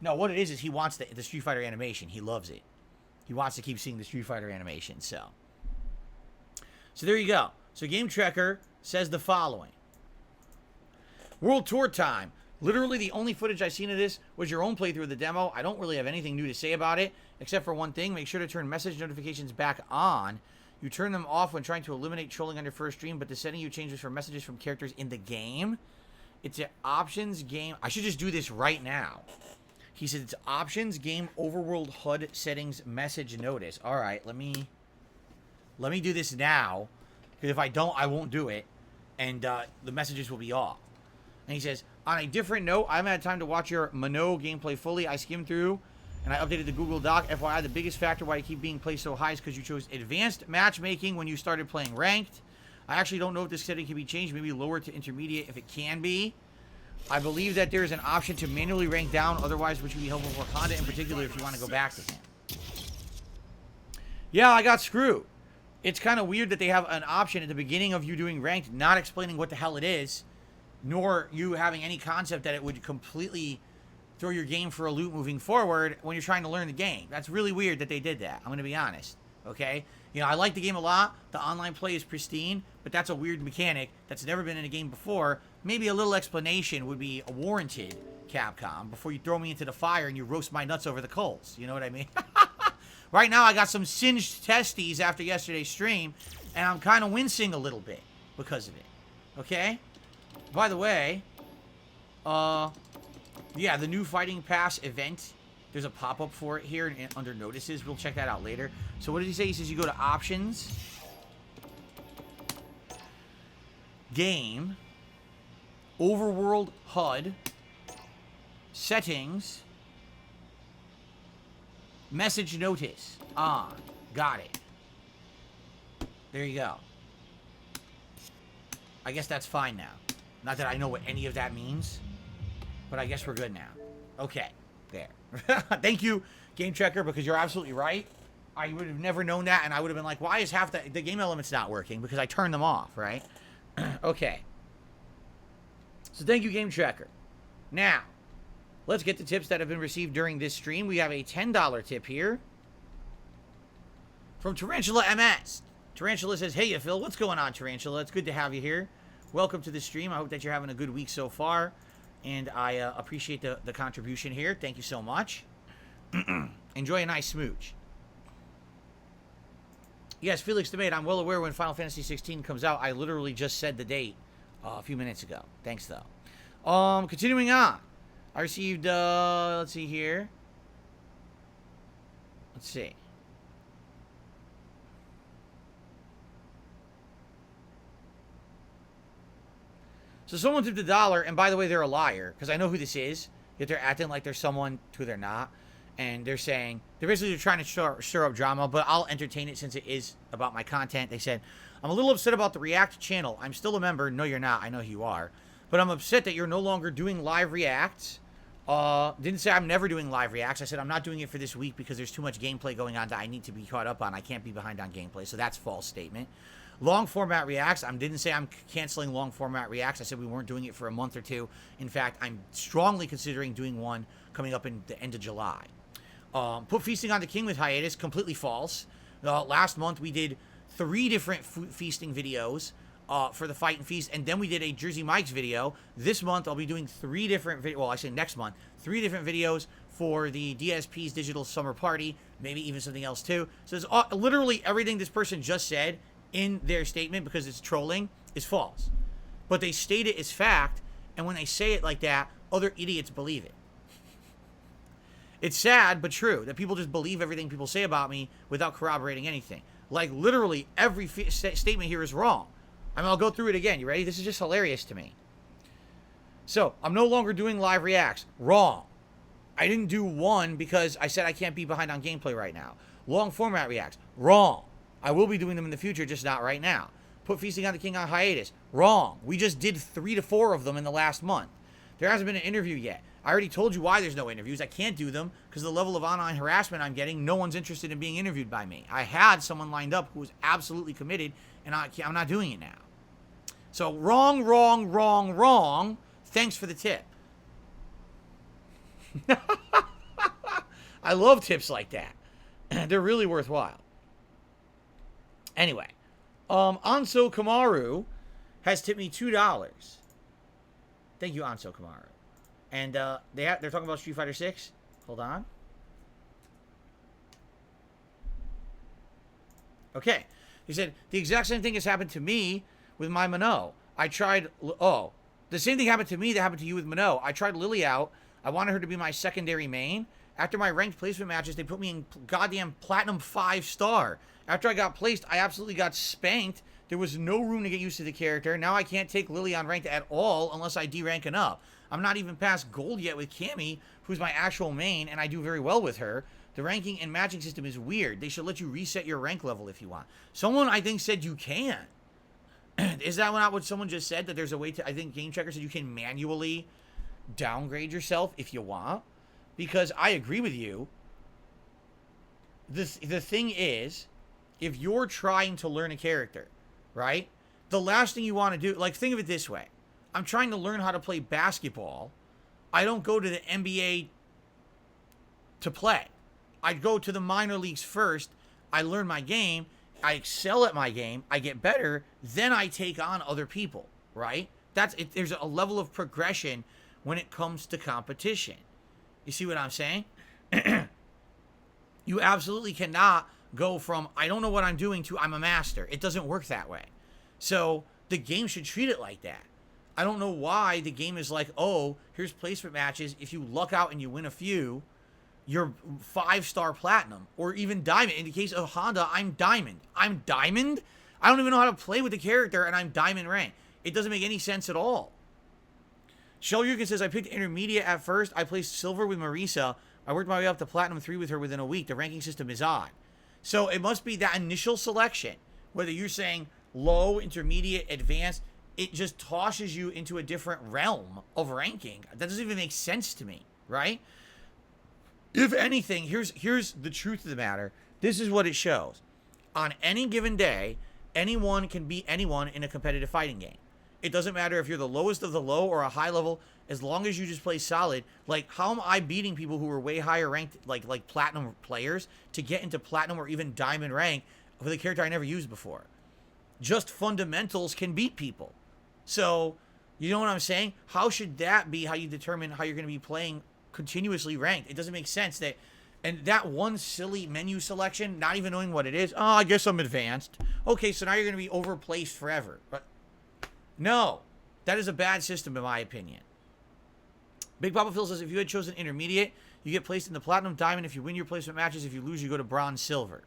No, what it is he wants the Street Fighter animation. He loves it. He wants to keep seeing the Street Fighter animation, so there you go. So Game Trekker says the following. World Tour time. Literally the only footage I've seen of this was your own playthrough of the demo. I don't really have anything new to say about it, except for one thing. Make sure to turn message notifications back on. You turn them off when trying to eliminate trolling on your first stream, but the setting you change is for messages from characters in the game. It's an options game. I should just do this right now. He said it's options game overworld HUD settings message notice. All right, let me do this now, because if I don't, I won't do it, and the messages will be off. And he says, on a different note, I haven't had time to watch your Mano gameplay fully. I skimmed through, and I updated the Google Doc. FYI, the biggest factor why you keep being played so high is because you chose advanced matchmaking when you started playing ranked. I actually don't know if this setting can be changed, maybe lower to intermediate if it can be. I believe that there is an option to manually rank down, otherwise which would be helpful for Honda in particular if you want to go back to him. Yeah, I got screwed. It's kind of weird that they have an option at the beginning of you doing ranked, not explaining what the hell it is, nor you having any concept that it would completely throw your game for a loop moving forward when you're trying to learn the game. That's really weird that they did that. I'm going to be honest. Okay? You know, I like the game a lot. The online play is pristine, but that's a weird mechanic that's never been in a game before. Maybe a little explanation would be warranted, Capcom, before you throw me into the fire and you roast my nuts over the coals. You know what I mean? Right now, I got some singed testes after yesterday's stream, and I'm kind of wincing a little bit because of it. Okay? By the way, yeah, the new Fighting Pass event, there's a pop-up for it here under notices. We'll check that out later. So what did he say? He says you go to options, game, overworld HUD, settings, message notice on. Got it. There you go. I guess that's fine now. Not that I know what any of that means, but I guess we're good now. Okay, there. Thank you, Game Trekker, because you're absolutely right. I would have never known that, and I would have been like, why is half the game elements not working? Because I turned them off, right? Okay. So thank you, Game Trekker. Now, let's get the tips that have been received during this stream. We have a $10 tip here from Tarantula MS. Tarantula says, hey, Phil, what's going on, Tarantula? It's good to have you here. Welcome to the stream. I hope that you're having a good week so far, and I appreciate the contribution here. Thank you so much. Enjoy a nice smooch. Yes, Felix the Maid, I'm well aware when Final Fantasy 16 comes out. I literally just said the date a few minutes ago. Thanks, though. Continuing on. I received, let's see here. Let's see. So someone tipped $1, and by the way, they're a liar, because I know who this is, yet they're acting like they're someone who they're not, and they're saying, they're basically trying to stir up drama, but I'll entertain it since it is about my content. They said, I'm a little upset about the React channel. I'm still a member. No, you're not. I know who you are. But I'm upset that you're no longer doing live reacts. Didn't say I'm never doing live reacts. I said I'm not doing it for this week because there's too much gameplay going on that I need to be caught up on. I can't be behind on gameplay, so that's a false statement. Long format reacts, I didn't say I'm canceling long format reacts. I said we weren't doing it for a month or two. In fact, I'm strongly considering doing one coming up in the end of July. Put Feasting on the King with hiatus, completely false. Last month we did 3 different feasting videos for the Fight and Feast, and then we did a Jersey Mike's video. This month I'll be doing 3 different videos. Well, I say next month, 3 different videos for the DSP's Digital Summer Party, maybe even something else too. So there's literally everything this person just said in their statement, because it's trolling, is false. But they state it as fact, and when they say it like that, other idiots believe it. It's sad, but true, that people just believe everything people say about me without corroborating anything. Like, literally, every statement here is wrong. I mean, I'll go through it again. You ready? This is just hilarious to me. So, I'm no longer doing live reacts. Wrong. I didn't do one because I said I can't be behind on gameplay right now. Long format reacts. Wrong. I will be doing them in the future, just not right now. Put Feasting on the King on hiatus. Wrong. We just did 3 to 4 of them in the last month. There hasn't been an interview yet. I already told you why there's no interviews. I can't do them because of the level of online harassment I'm getting. No one's interested in being interviewed by me. I had someone lined up who was absolutely committed, and I'm not doing it now. So wrong, wrong, wrong, wrong. Thanks for the tip. I love tips like that. They're really worthwhile. Anyway, Anso Kamaru has tipped me $2. Thank you, Anso Kamaru. And they're talking about Street Fighter 6. Hold on. Okay. He said, the exact same thing has happened to me with my Minot. I tried... Oh. The same thing happened to me that happened to you with Minot. I tried Lily out. I wanted her to be my secondary main. After my ranked placement matches, they put me in goddamn Platinum 5-star. After I got placed, I absolutely got spanked. There was no room to get used to the character. Now I can't take Lily on ranked at all unless I D-rank up. I'm not even past gold yet with Cammy, who's my actual main, and I do very well with her. The ranking and matching system is weird. They should let you reset your rank level if you want. Someone, I think, said you can. Is that not what someone just said? That there's a way to... I think Game Checker said you can manually downgrade yourself if you want. Because I agree with you. The thing is, if you're trying to learn a character, right? The last thing you want to do... Like, think of it this way. I'm trying to learn how to play basketball. I don't go to the NBA to play. I go to the minor leagues first. I learn my game. I excel at my game. I get better. Then I take on other people, right? That's it. There's a level of progression when it comes to competition. You see what I'm saying? You absolutely cannot go from, I don't know what I'm doing, to I'm a master. It doesn't work that way. So the game should treat it like that. I don't know why the game is like, oh, here's placement matches. If you luck out and you win a few, you're 5-star platinum or even diamond. In the case of Honda, I'm diamond. I'm diamond? I don't even know how to play with the character, and I'm diamond rank. It doesn't make any sense at all. Shell Yukin says, I picked intermediate at first. I placed silver with Marisa. I worked my way up to platinum 3 with her within a week. The ranking system is odd. So it must be that initial selection, whether you're saying low, intermediate, advanced, it just tosses you into a different realm of ranking. That doesn't even make sense to me, right? If anything, here's the truth of the matter. This is what it shows. On any given day, anyone can beat anyone in a competitive fighting game. It doesn't matter if you're the lowest of the low or a high level, as long as you just play solid. Like, how am I beating people who are way higher ranked, like platinum players, to get into platinum or even diamond rank with a character I never used before? Just fundamentals can beat people. So, you know what I'm saying? How should that be how you determine how you're going to be playing continuously ranked? It doesn't make sense that, and that one silly menu selection, not even knowing what it is. Oh, I guess I'm advanced. Okay, so now you're going to be overplaced forever. But no, that is a bad system in my opinion. Big Papa Phil says, if you had chosen intermediate, you get placed in the platinum diamond. If you win your placement matches, if you lose, you go to bronze silver.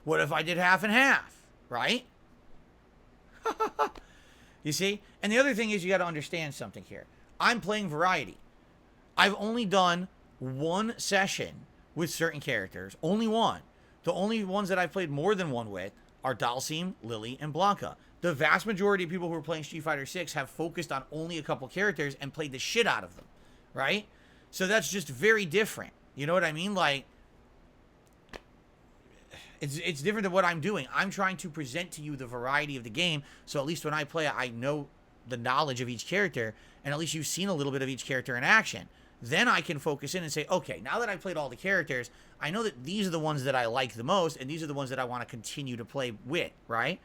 What if I did half and half, right? You see? And the other thing is, you got to understand something here. I'm playing variety. I've only done one session with certain characters. Only one. The only ones that I've played more than one with are Dalsim, Lily, and Blanca. The vast majority of people who are playing Street Fighter 6 have focused on only a couple characters and played the shit out of them, right? So that's just very different. You know what I mean? Like, it's different than what I'm doing. I'm trying to present to you the variety of the game, so at least when I play it, I know the knowledge of each character, and at least you've seen a little bit of each character in action. Then I can focus in and say, okay, now that I've played all the characters, I know that these are the ones that I like the most, and these are the ones that I want to continue to play with, right?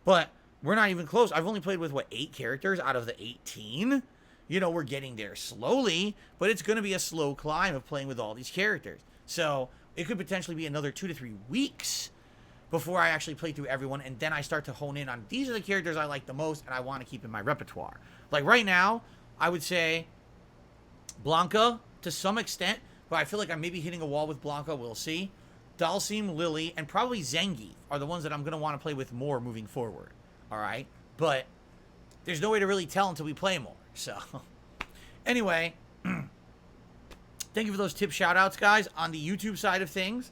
But we're not even close. I've only played with, 8 characters out of the 18? you know, we're getting there slowly, but it's going to be a slow climb of playing with all these characters. So it could potentially be another 2 to 3 weeks before I actually play through everyone, and then I start to hone in on these are the characters I like the most and I want to keep in my repertoire. Like right now, I would say Blanca to some extent, but I feel like I'm maybe hitting a wall with Blanca. We'll see. Dalsim, Lily, and probably Zangief are the ones that I'm going to want to play with more moving forward. All right? But there's no way to really tell until we play more. So, anyway, thank you for those tip shout-outs, guys. On the YouTube side of things,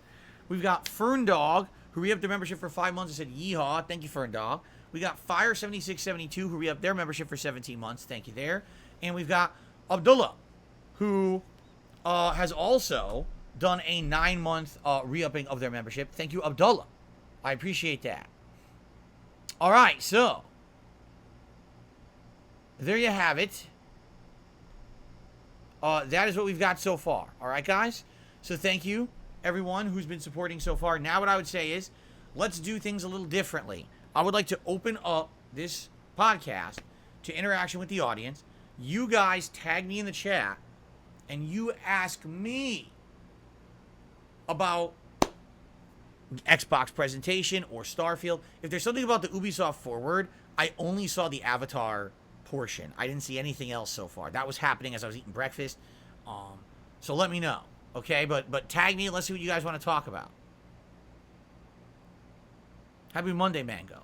we've got Ferndog, who re-upped their membership for 5 months and said, yeehaw. Thank you, Ferndog. We got Fire7672, who re-upped their membership for 17 months. Thank you there. And we've got Abdullah, who has also done a 9-month re-upping of their membership. Thank you, Abdullah. I appreciate that. All right, so there you have it. That is what we've got so far. All right, guys? So thank you, everyone who's been supporting so far. Now what I would say is, let's do things a little differently. I would like to open up this podcast to interaction with the audience. You guys tag me in the chat, and you ask me about Xbox presentation or Starfield. If there's something about the Ubisoft Forward, I only saw the Avatar portion. I didn't see anything else so far. That was happening as I was eating breakfast. So let me know, okay? But tag me and let's see what you guys want to talk about. Happy Monday, Mango.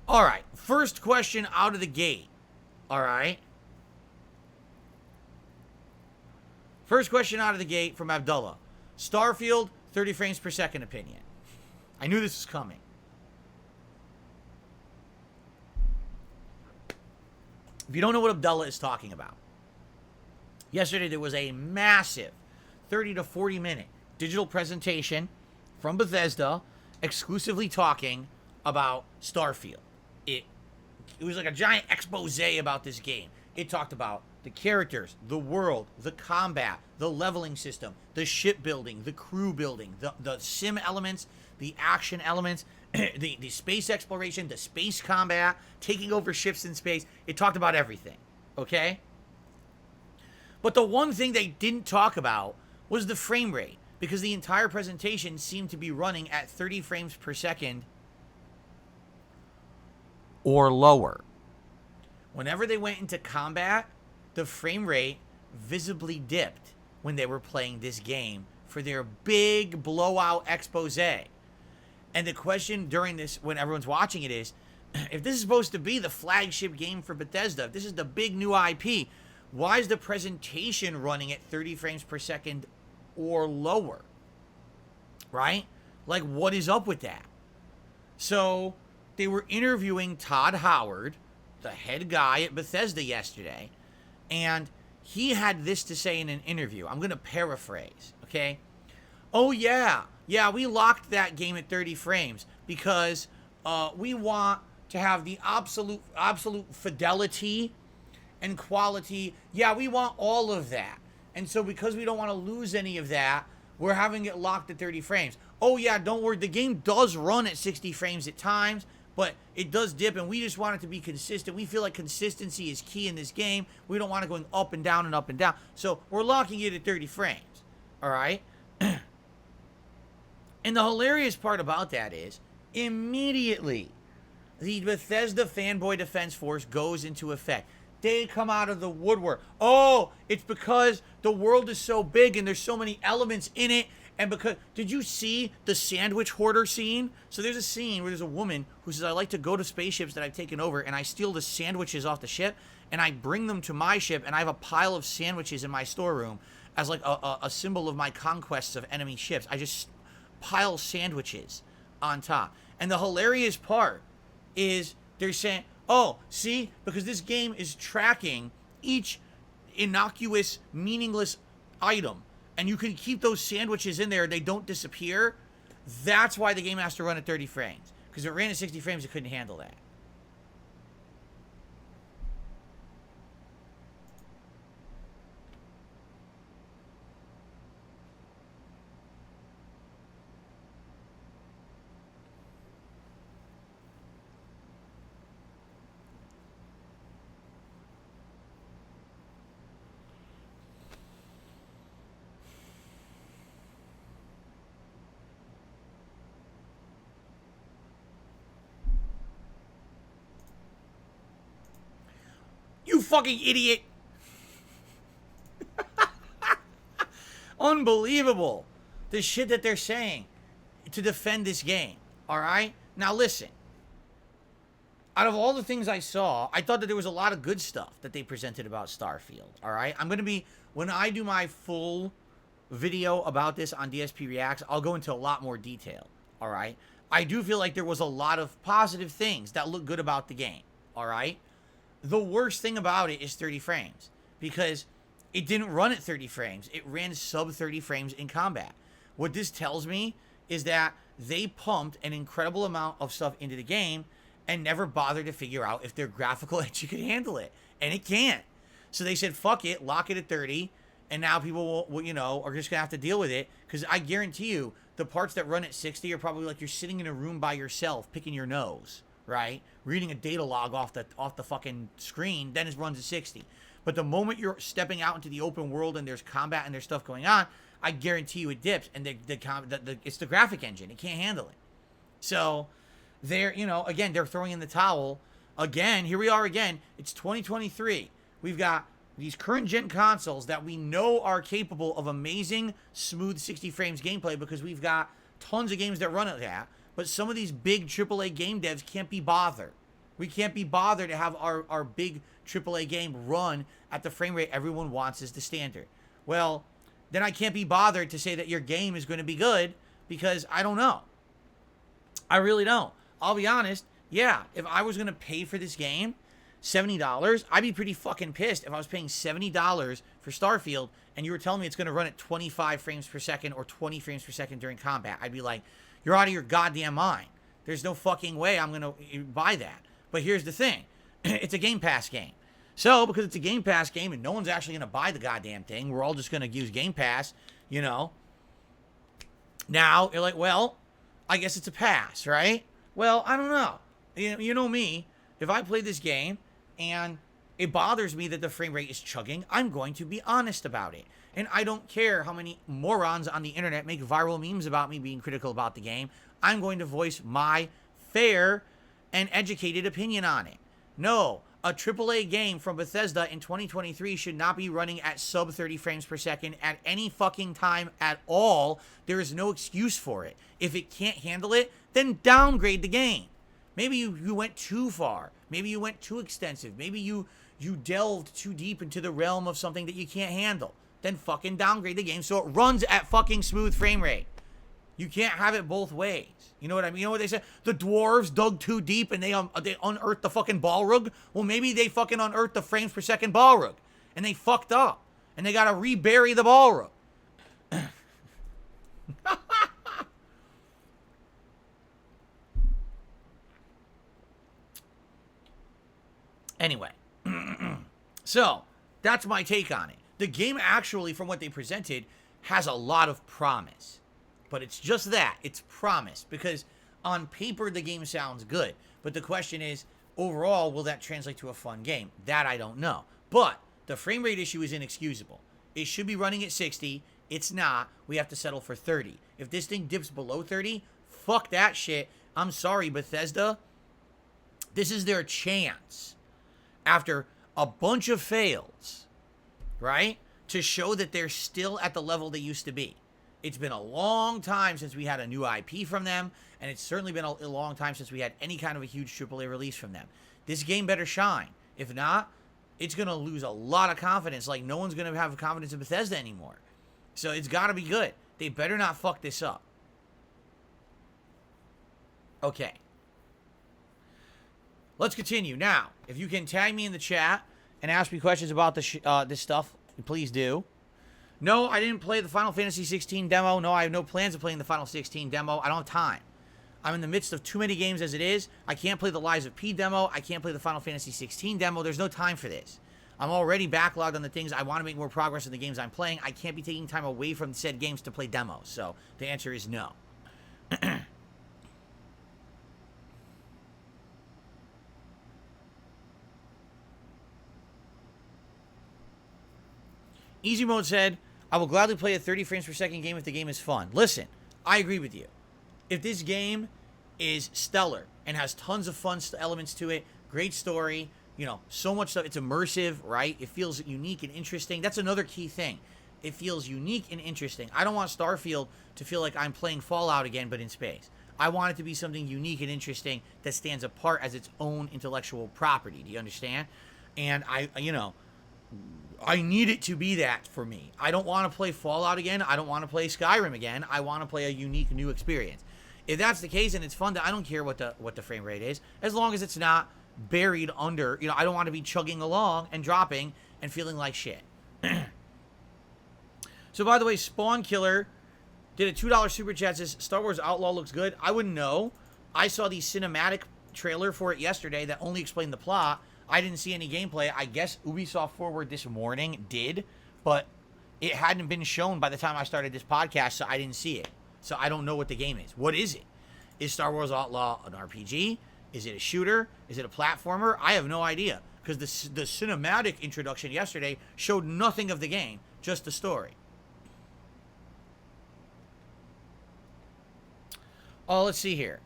All right, first question out of the gate. All right. First question out of the gate from Abdullah. Starfield, 30 frames per second opinion. I knew this was coming. If you don't know what Abdullah is talking about, yesterday there was a massive 30 to 40 minute digital presentation from Bethesda exclusively talking about Starfield. It was like a giant expose about this game. It talked about the characters, the world, the combat, the leveling system, the shipbuilding, the crew building, the sim elements, the action elements, the space exploration, the space combat, taking over ships in space. It talked about everything, okay? But the one thing they didn't talk about was the frame rate, because the entire presentation seemed to be running at 30 frames per second or lower. Whenever they went into combat, the frame rate visibly dipped when they were playing this game for their big blowout expose. And the question during this, when everyone's watching it, is, if this is supposed to be the flagship game for Bethesda, if this is the big new IP, why is the presentation running at 30 frames per second or lower? Right? Like, what is up with that? So, they were interviewing Todd Howard, the head guy at Bethesda, yesterday, and he had this to say in an interview. I'm going to paraphrase, okay? Oh, yeah, we locked that game at 30 frames because we want to have the absolute fidelity and quality. Yeah, we want all of that. And so because we don't want to lose any of that, we're having it locked at 30 frames. Oh, yeah, don't worry. The game does run at 60 frames at times, but it does dip, and we just want it to be consistent. We feel like consistency is key in this game. We don't want it going up and down and up and down. So we're locking it at 30 frames, all right? And the hilarious part about that is, immediately, the Bethesda Fanboy Defense Force goes into effect. They come out of the woodwork. Oh, it's because the world is so big and there's so many elements in it. And because, did you see the sandwich hoarder scene? So there's a scene where there's a woman who says, I like to go to spaceships that I've taken over and I steal the sandwiches off the ship and I bring them to my ship and I have a pile of sandwiches in my storeroom as like a symbol of my conquests of enemy ships. I just pile sandwiches on top. And the hilarious part is they're saying, oh, see, because this game is tracking each innocuous, meaningless item, and you can keep those sandwiches in there, they don't disappear. That's why the game has to run at 30 frames. Because if it ran at 60 frames, it couldn't handle that. fucking idiot. Unbelievable. The shit that they're saying to defend this game. All right? Now listen. Out of all the things I saw, I thought that there was a lot of good stuff that they presented about Starfield. All right? I'm going to be, when I do my full video about this on DSP Reacts, I'll go into a lot more detail. All right? I do feel like there was a lot of positive things that look good about the game. All right? The worst thing about it is 30 frames. Because it didn't run at 30 frames. It ran sub 30 frames in combat. What this tells me is that they pumped an incredible amount of stuff into the game and never bothered to figure out if their graphical engine could handle it. And it can't. So they said, fuck it, lock it at 30, and now people will, you know, are just going to have to deal with it. Because I guarantee you, the parts that run at 60 are probably like you're sitting in a room by yourself, picking your nose, right? Reading a data log off the fucking screen, then it runs at 60. But the moment you're stepping out into the open world and there's combat and there's stuff going on, I guarantee you it dips. And it's the graphic engine. It can't handle it. So they're, you know, again, they're throwing in the towel. Again, here we are again. It's 2023. We've got these current gen consoles that we know are capable of amazing, smooth 60 frames gameplay because we've got tons of games that run at that. But some of these big AAA game devs can't be bothered. We can't be bothered to have our big AAA game run at the frame rate everyone wants as the standard. Well, then I can't be bothered to say that your game is going to be good because I don't know. I really don't. I'll be honest. Yeah, if I was going to pay for this game, $70, I'd be pretty fucking pissed if I was paying $70 for Starfield and you were telling me it's going to run at 25 frames per second or 20 frames per second during combat. I'd be like, you're out of your goddamn mind. There's no fucking way I'm going to buy that. But here's the thing. It's a Game Pass game. So, because it's a Game Pass game and no one's actually going to buy the goddamn thing, we're all just going to use Game Pass, you know. Now, you're like, well, I guess it's a pass, right? Well, I don't know. You know me. If I play this game and it bothers me that the frame rate is chugging, I'm going to be honest about it. And I don't care how many morons on the internet make viral memes about me being critical about the game. I'm going to voice my fair and educated opinion on it. No, a AAA game from Bethesda in 2023 should not be running at sub 30 frames per second at any fucking time at all. There is no excuse for it. If it can't handle it, then downgrade the game. Maybe you went too far. Maybe you went too extensive. Maybe you delved too deep into the realm of something that you can't handle. Then fucking downgrade the game so it runs at fucking smooth frame rate. You can't have it both ways. You know what I mean? You know what they said? The dwarves dug too deep and they unearthed the fucking Balrog. Well, maybe they fucking unearthed the frames per second Balrog. And they fucked up. And they gotta rebury the Balrog. Anyway. So, that's my take on it. The game actually, from what they presented, has a lot of promise. But it's just that. It's promise. Because on paper, the game sounds good. But the question is, overall, will that translate to a fun game? That I don't know. But the frame rate issue is inexcusable. It should be running at 60. It's not. We have to settle for 30. If this thing dips below 30, fuck that shit. I'm sorry, Bethesda. This is their chance. After a bunch of fails, right? To show that they're still at the level they used to be. It's been a long time since we had a new IP from them, and it's certainly been a long time since we had any kind of a huge AAA release from them. This game better shine. If not, it's going to lose a lot of confidence. Like, no one's going to have confidence in Bethesda anymore. So it's got to be good. They better not fuck this up. Okay. Let's continue. Now, if you can tag me in the chat and ask me questions about this stuff, please do. No, I didn't play the Final Fantasy 16 demo. No, I have no plans of playing the Final 16 demo. I don't have time. I'm in the midst of too many games as it is. I can't play the Lies of P demo. I can't play the Final Fantasy 16 demo. There's no time for this. I'm already backlogged on the things. I want to make more progress in the games I'm playing. I can't be taking time away from said games to play demos. So the answer is no. Easy Mode said, I will gladly play a 30 frames per second game if the game is fun. Listen, I agree with you. If this game is stellar and has tons of fun elements to it, great story, You know, so much stuff. It's immersive, right? It feels unique and interesting. That's another key thing. It feels unique and interesting. I don't want Starfield to feel like I'm playing Fallout again, but in space. I want it to be something unique and interesting that stands apart as its own intellectual property. Do you understand? And I need it to be that for me. I don't want to play Fallout again. I don't want to play Skyrim again. I want to play a unique new experience. If that's the case and it's fun, I don't care what the frame rate is, as long as it's not buried under. I don't want to be chugging along and dropping and feeling like shit. So, by the way, Spawn Killer did a $2 super chat, says Star Wars Outlaw looks good. I wouldn't know. I saw the cinematic trailer for it yesterday that only explained the plot. I didn't see any gameplay. I guess Ubisoft Forward this morning did, but it hadn't been shown by the time I started this podcast, so I didn't see it. So I don't know what the game is. What is it? Is Star Wars Outlaw an RPG? Is it a shooter? Is it a platformer? I have no idea, because the cinematic introduction yesterday showed nothing of the game, just the story. Oh, let's see here.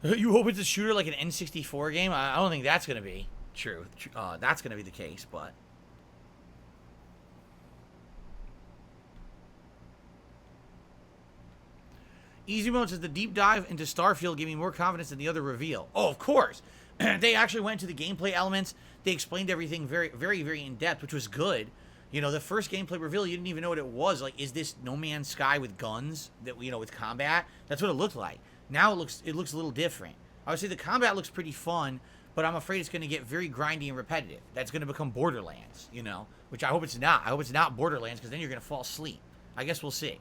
You hope it's a shooter like an N64 game? I don't think that's going to be true. That's going to be the case, but... Easy Mode says the deep dive into Starfield gave me more confidence than the other reveal. Oh, of course. They actually went to the gameplay elements. They explained everything very, very, very in depth, which was good. The first gameplay reveal, you didn't even know what it was. Like, is this No Man's Sky with guns that with combat? That's what it looked like. Now it looks a little different. I would say the combat looks pretty fun, but I'm afraid it's going to get very grindy and repetitive. That's going to become Borderlands, which I hope it's not. I hope it's not Borderlands, because then you're going to fall asleep. I guess we'll see.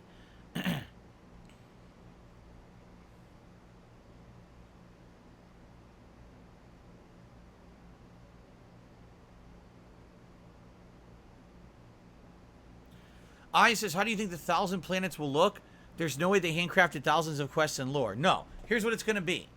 I says, how do you think the 1,000 planets will look? There's no way they handcrafted thousands of quests and lore. No. Here's what it's going to be.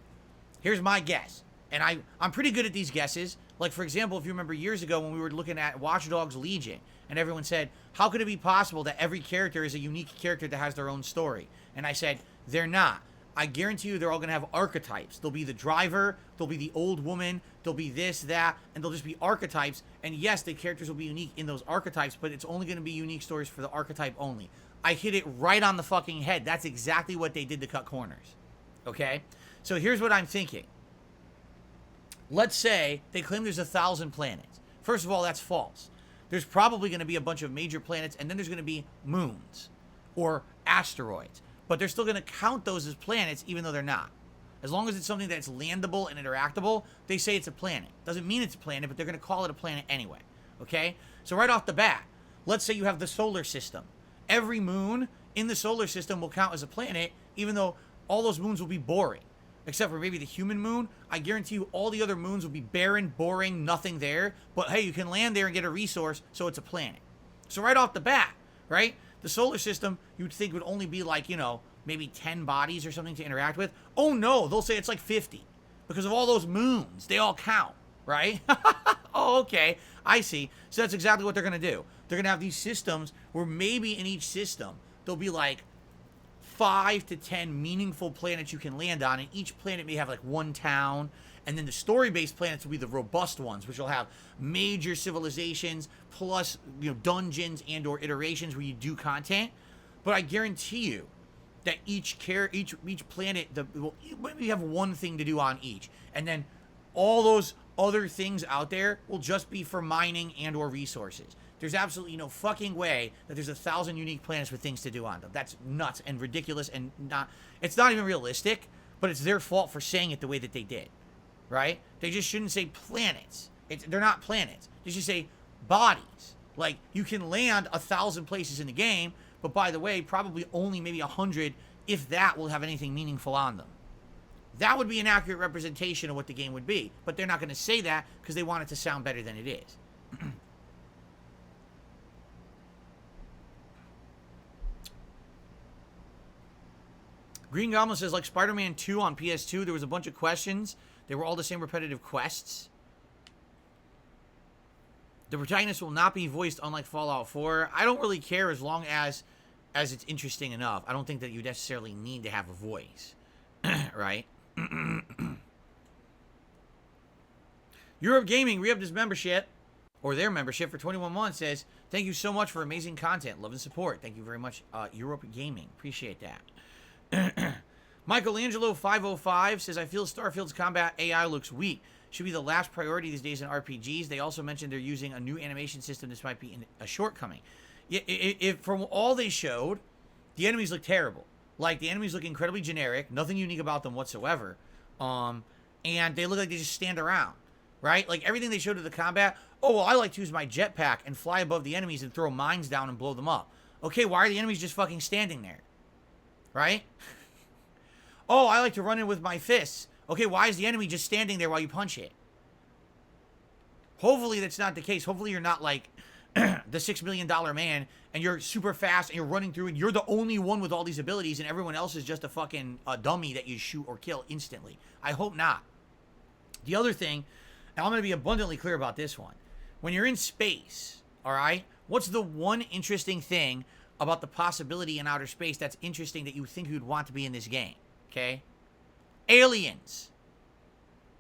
Here's my guess. And I'm pretty good at these guesses. Like, for example, if you remember years ago when we were looking at Watch Dogs Legion, and everyone said, how could it be possible that every character is a unique character that has their own story? And I said, they're not. I guarantee you they're all going to have archetypes. There'll be the driver, there'll be the old woman, there'll be this, that, and they'll just be archetypes. And yes, the characters will be unique in those archetypes, but it's only going to be unique stories for the archetype only. I hit it right on the fucking head. That's exactly what they did to cut corners. Okay? So here's what I'm thinking. Let's say they claim there's 1,000 planets. First of all, that's false. There's probably going to be a bunch of major planets, and then there's going to be moons or asteroids. But they're still going to count those as planets, even though they're not. As long as it's something that's landable and interactable, they say it's a planet. Doesn't mean it's a planet, but they're going to call it a planet anyway. Okay? So right off the bat, let's say you have the solar system. Every moon in the solar system will count as a planet, even though all those moons will be boring. Except for maybe the human moon. I guarantee you all the other moons will be barren, boring, nothing there. But hey, you can land there and get a resource, so it's a planet. So right off the bat, right? The solar system, you would think would only be like, maybe 10 bodies or something to interact with. Oh no, they'll say it's like 50. Because of all those moons, they all count, right? Oh, okay, I see. So that's exactly what they're going to do. They're going to have these systems where maybe in each system, there'll be like 5 to 10 meaningful planets you can land on, and each planet may have like one town, and then the story-based planets will be the robust ones, which will have major civilizations plus dungeons and or iterations where you do content. But I guarantee you that each planet maybe have one thing to do on each, and then all those other things out there will just be for mining and or resources. There's absolutely no fucking way that there's 1,000 unique planets with things to do on them. That's nuts and ridiculous, and it's not even realistic, but it's their fault for saying it the way that they did, right? They just shouldn't say planets. They're not planets. They should say bodies. Like, you can land 1,000 places in the game, but by the way, probably only maybe 100, if that, will have anything meaningful on them. That would be an accurate representation of what the game would be, but they're not going to say that because they want it to sound better than it is. Green Goblin says, like Spider-Man 2 on PS2, there was a bunch of questions. They were all the same repetitive quests. The protagonist will not be voiced unlike Fallout 4. I don't really care as long as as it's interesting enough. I don't think that you necessarily need to have a voice, right? Europe Gaming re-upped his membership, or their membership, for 21 months. Says, thank you so much for amazing content. Love and support. Thank you very much, Europe Gaming. Appreciate that. Michelangelo 505 says, I feel Starfield's combat AI looks weak. Should be the last priority these days in RPGs. They also mentioned they're using a new animation system. This might be a shortcoming. Yeah, if from all they showed, the enemies look terrible. Like, the enemies look incredibly generic. Nothing unique about them whatsoever. And they look like they just stand around. Right? Like, everything they showed of the combat, oh, well, I like to use my jetpack and fly above the enemies and throw mines down and blow them up. Okay, why are the enemies just fucking standing there? Right? Oh, I like to run in with my fists. Okay, why is the enemy just standing there while you punch it? Hopefully that's not the case. Hopefully you're not like the $6 million man and you're super fast and you're running through and you're the only one with all these abilities and everyone else is just a fucking dummy that you shoot or kill instantly. I hope not. The other thing, and I'm going to be abundantly clear about this one. When you're in space, all right, what's the one interesting thing about the possibility in outer space that's interesting that you think you'd want to be in this game? Okay? Aliens.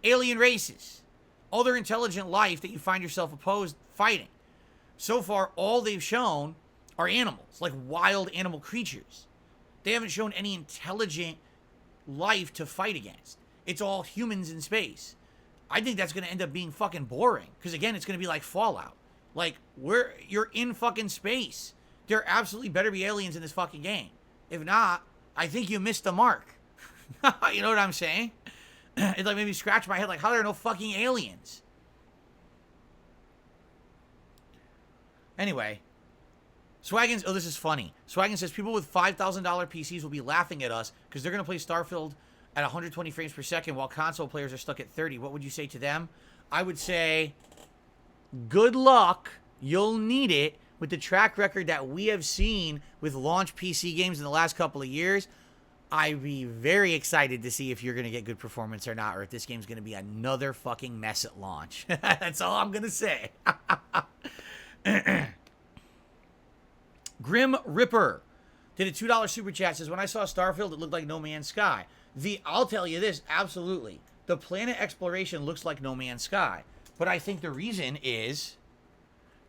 Alien races. Other intelligent life that you find yourself opposed fighting. So far, all they've shown are animals, like wild animal creatures. They haven't shown any intelligent life to fight against. It's all humans in space. I think that's going to end up being fucking boring. Because, again, it's going to be like Fallout. Like, you're in fucking space. There absolutely better be aliens in this fucking game. If not, I think you missed the mark. You know what I'm saying? It like made me scratch my head like, how are there no fucking aliens? Anyway. Swaggins, oh, this is funny. Swaggins says, people with $5,000 PCs will be laughing at us because they're going to play Starfield at 120 frames per second while console players are stuck at 30. What would you say to them? I would say, good luck. You'll need it with the track record that we have seen with launch PC games in the last couple of years. I'd be very excited to see if you're going to get good performance or not, or if this game's going to be another fucking mess at launch. That's all I'm going to say. Grim Ripper did a $2 super chat. Says, when I saw Starfield, it looked like No Man's Sky. I'll tell you this, absolutely. The planet exploration looks like No Man's Sky. But I think the reason is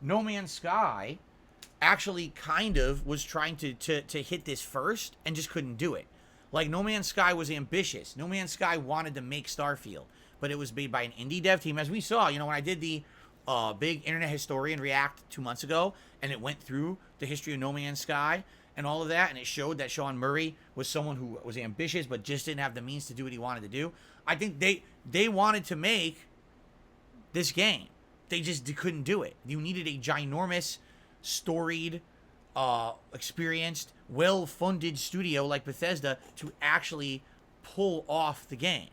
No Man's Sky actually kind of was trying to hit this first and just couldn't do it. Like, No Man's Sky was ambitious. No Man's Sky wanted to make Starfield, but it was made by an indie dev team. As we saw, you know, when I did the big Internet Historian React 2 months ago, and it went through the history of No Man's Sky and all of that, and it showed that Sean Murray was someone who was ambitious but just didn't have the means to do what he wanted to do. I think they wanted to make this game. They just couldn't do it. You needed a ginormous, storied, experienced, well-funded studio like Bethesda to actually pull off the game.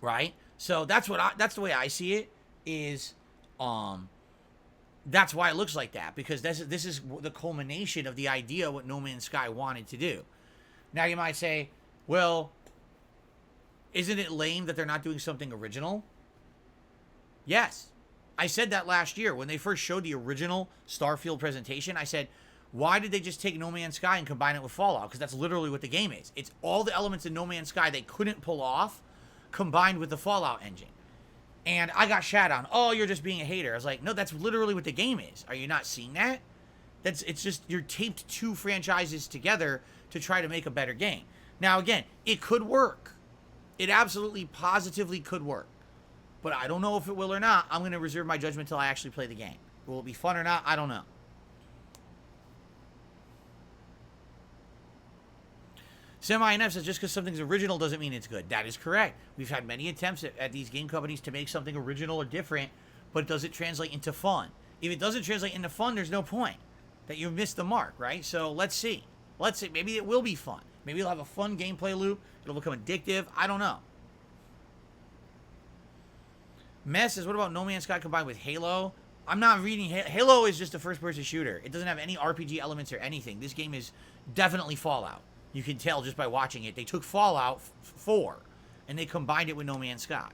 Right? So that's the way I see it. Is that's why it looks like that, because this is the culmination of the idea of what No Man's Sky wanted to do. Now you might say, well, isn't it lame that they're not doing something original? Yes. I said that last year when they first showed the original Starfield presentation. I said, why did they just take No Man's Sky and combine it with Fallout? Because that's literally what the game is. It's all the elements in No Man's Sky they couldn't pull off combined with the Fallout engine. And I got shat on. Oh, you're just being a hater. I was like, no, that's literally what the game is. Are you not seeing that? It's just you're taped two franchises together to try to make a better game. Now, again, it could work. It absolutely, positively could work. But I don't know if it will or not. I'm going to reserve my judgment until I actually play the game. Will it be fun or not? I don't know. Semi-NF says, just because something's original doesn't mean it's good. That is correct. We've had many attempts at these game companies to make something original or different, but does it translate into fun? If it doesn't translate into fun, there's no point. That you've missed the mark, right? So let's see. Let's see. Maybe it will be fun. Maybe it'll have a fun gameplay loop. It'll become addictive. I don't know. Mess says, what about No Man's Sky combined with Halo? I'm not reading. Halo is just a first-person shooter. It doesn't have any RPG elements or anything. This game is definitely Fallout. You can tell just by watching it. They took Fallout 4 and they combined it with No Man's Sky.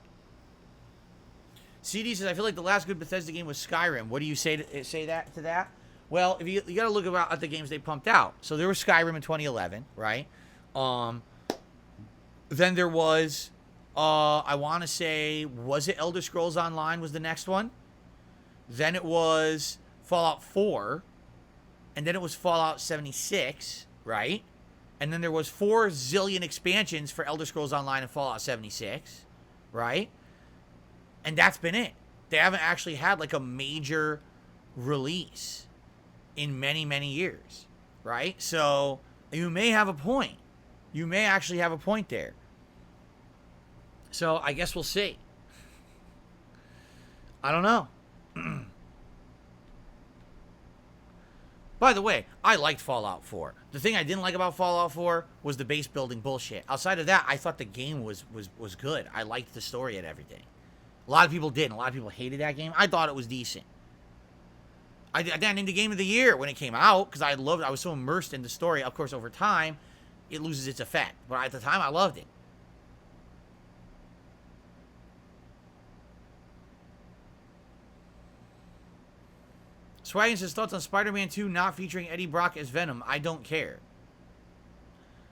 CD says, I feel like the last good Bethesda game was Skyrim. What do you say to that? Well, if you got to look at the games they pumped out. So there was Skyrim in 2011, right? Then there was, I want to say, was it Elder Scrolls Online was the next one? Then it was Fallout 4. And then it was Fallout 76, right? And then there was 4 zillion expansions for Elder Scrolls Online and Fallout 76, right? And that's been it. They haven't actually had like a major release in many, many years, right? So you may have a point. You may actually have a point there. So I guess we'll see. I don't know. By the way, I liked Fallout 4. The thing I didn't like about Fallout 4 was the base building bullshit. Outside of that, I thought the game was good. I liked the story and everything. A lot of people didn't. A lot of people hated that game. I thought it was decent. I got into Game of the Year when it came out because I was so immersed in the story. Of course, over time, it loses its effect. But at the time, I loved it. Swaggin says, thoughts on Spider-Man 2 not featuring Eddie Brock as Venom? I don't care.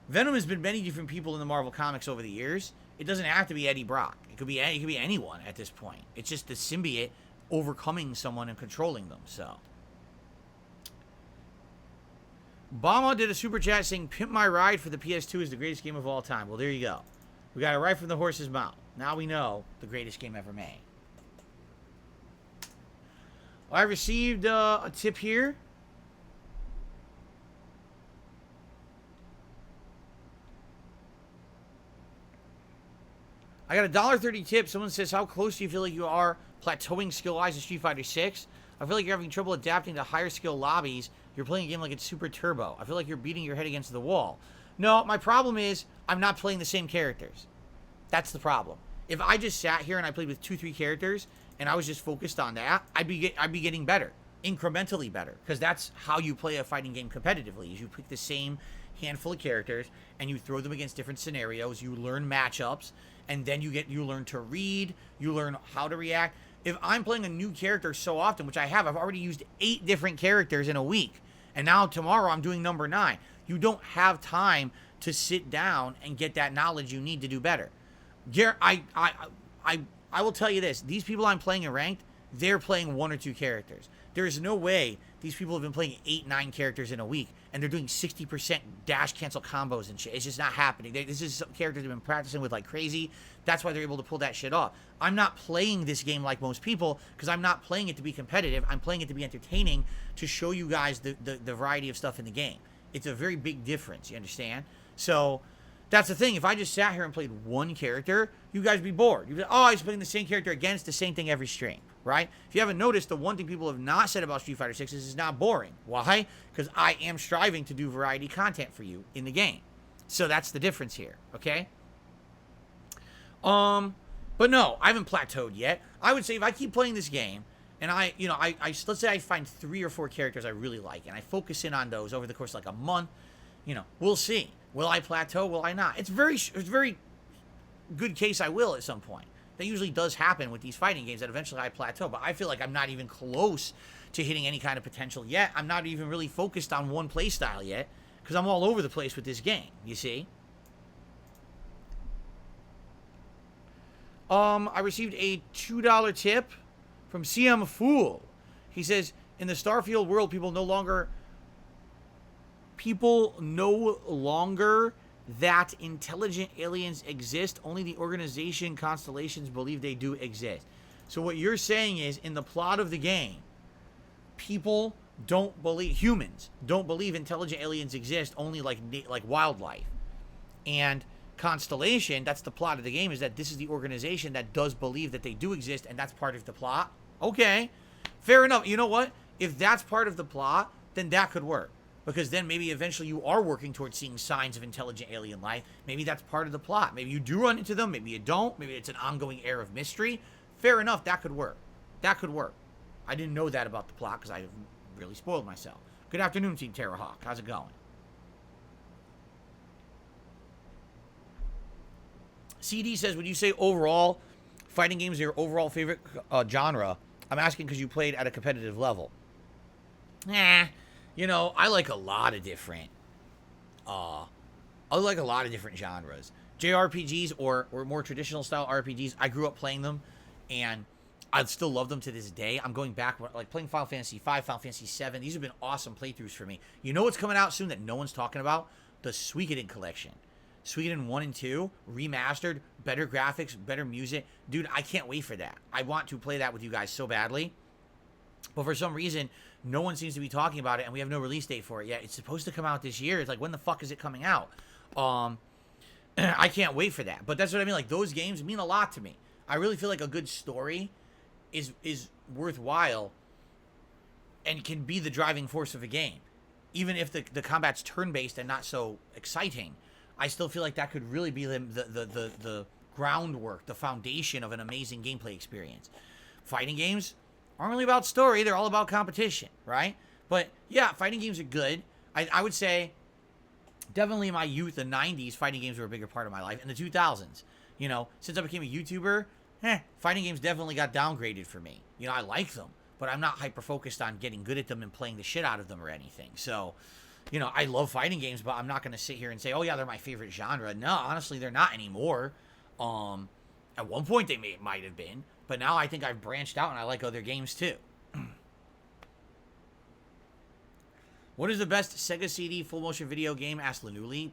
Venom has been many different people in the Marvel Comics over the years. It doesn't have to be Eddie Brock. It could be anyone at this point. It's just the symbiote overcoming someone and controlling them, so. Bama did a super chat saying, Pimp My Ride for the PS2 is the greatest game of all time. Well, there you go. We got it right from the horse's mouth. Now we know the greatest game ever made. I received a tip here. I got a $1.30 tip. Someone says, how close do you feel like you are plateauing skill-wise in Street Fighter 6? I feel like you're having trouble adapting to higher skill lobbies. You're playing a game like it's super turbo. I feel like you're beating your head against the wall. No, my problem is I'm not playing the same characters. That's the problem. If I just sat here and I played with 2-3 characters and I was just focused on that, I'd be getting better, incrementally better, because that's how you play a fighting game competitively. Is you pick the same handful of characters and you throw them against different scenarios. You learn matchups, and then you learn to read. You learn how to react. If I'm playing a new character so often, which I have, I've already used 8 different characters in a week, and now tomorrow I'm doing number 9. You don't have time to sit down and get that knowledge you need to do better. I will tell you this. These people I'm playing in ranked, they're playing 1 or 2 characters. There is no way these people have been playing 8, 9 characters in a week, and they're doing 60% dash cancel combos and shit. It's just not happening. This is some characters they've been practicing with like crazy. That's why they're able to pull that shit off. I'm not playing this game like most people because I'm not playing it to be competitive. I'm playing it to be entertaining, to show you guys the variety of stuff in the game. It's a very big difference, you understand? So that's the thing. If I just sat here and played 1 character, you guys would be bored. You'd be like, oh, he's playing the same character again. It's the same thing every stream, right? If you haven't noticed, the one thing people have not said about Street Fighter 6 is it's not boring. Why? Because I am striving to do variety content for you in the game. So that's the difference here, okay? But no, I haven't plateaued yet. I would say if I keep playing this game, and let's say I find 3 or 4 characters I really like, and I focus in on those over the course of like a month, we'll see. Will I plateau? Will I not? It's very good case I will at some point. That usually does happen with these fighting games, that eventually I plateau. But I feel like I'm not even close to hitting any kind of potential yet. I'm not even really focused on one play style yet, because I'm all over the place with this game, you see? I received a $2 tip from CM Fool. He says, in the Starfield world, people no longer that intelligent aliens exist. Only the organization constellations believe they do exist. So what you're saying is, in the plot of the game, humans don't believe intelligent aliens exist, only like wildlife. And Constellation, that's the plot of the game, is that this is the organization that does believe that they do exist, and that's part of the plot. Okay, fair enough. You know what? If that's part of the plot, then that could work. Because then maybe eventually you are working towards seeing signs of intelligent alien life. Maybe that's part of the plot. Maybe you do run into them. Maybe you don't. Maybe it's an ongoing air of mystery. Fair enough. That could work. That could work. I didn't know that about the plot because I really spoiled myself. Good afternoon, Team Terrahawk. How's it going? CD says, would you say overall fighting games are your overall favorite genre? I'm asking because you played at a competitive level. You know, I like a lot of different I like a lot of different genres. JRPGs or more traditional style RPGs, I grew up playing them, and I still love them to this day. I'm going back, like playing Final Fantasy 5, Final Fantasy 7. These have been awesome playthroughs for me. You know what's coming out soon that no one's talking about? The Suikoden collection. Suikoden 1 and 2, remastered, better graphics, better music. Dude, I can't wait for that. I want to play that with you guys so badly. But for some reason, no one seems to be talking about it, and we have no release date for it yet. It's supposed to come out this year. It's like, when the fuck is it coming out? I can't wait for that. But that's what I mean. Like, those games mean a lot to me. I really feel like a good story is worthwhile and can be the driving force of a game. Even if the combat's turn-based and not so exciting, I still feel like that could really be the groundwork, the foundation of an amazing gameplay experience. Fighting games aren't really about story. They're all about competition, right? But, yeah, fighting games are good. I would say, definitely in my youth, the 90s, fighting games were a bigger part of my life. In the 2000s, you know, since I became a YouTuber, fighting games definitely got downgraded for me. You know, I like them, but I'm not hyper-focused on getting good at them and playing the shit out of them or anything. So, you know, I love fighting games, but I'm not going to sit here and say, oh, yeah, they're my favorite genre. No, honestly, they're not anymore. At one point, they might have been, but now I think I've branched out and I like other games, too. What is the best Sega CD full motion video game? Asked Lanuli.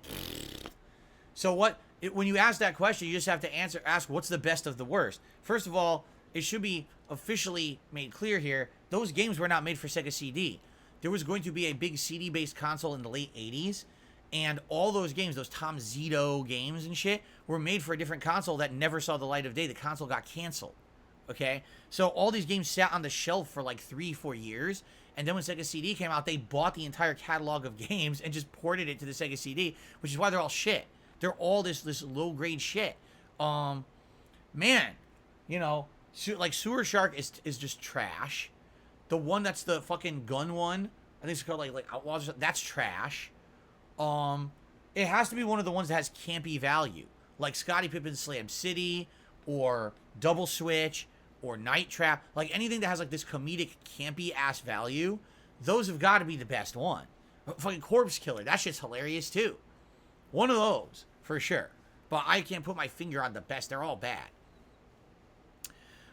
So when you ask that question, you just have to ask what's the best of the worst. First of all, it should be officially made clear here, those games were not made for Sega CD. There was going to be a big CD-based console in the late 80s, and all those games, those Tom Zito games and shit, were made for a different console that never saw the light of day. The console got canceled, okay? So all these games sat on the shelf for like 3-4 years, and then when Sega CD came out, they bought the entire catalog of games and just ported it to the Sega CD, which is why they're all shit. They're all this low-grade shit. Man, you know, like Sewer Shark is just trash. The one that's the fucking gun one, I think it's called like Outlaws, that's trash. It has to be one of the ones that has campy value, like Scottie Pippen's Slam City, or Double Switch, or Night Trap. Like anything that has like this comedic campy ass value, those have got to be the best one. Fucking Corpse Killer, that shit's hilarious too. One of those for sure. But I can't put my finger on the best. They're all bad.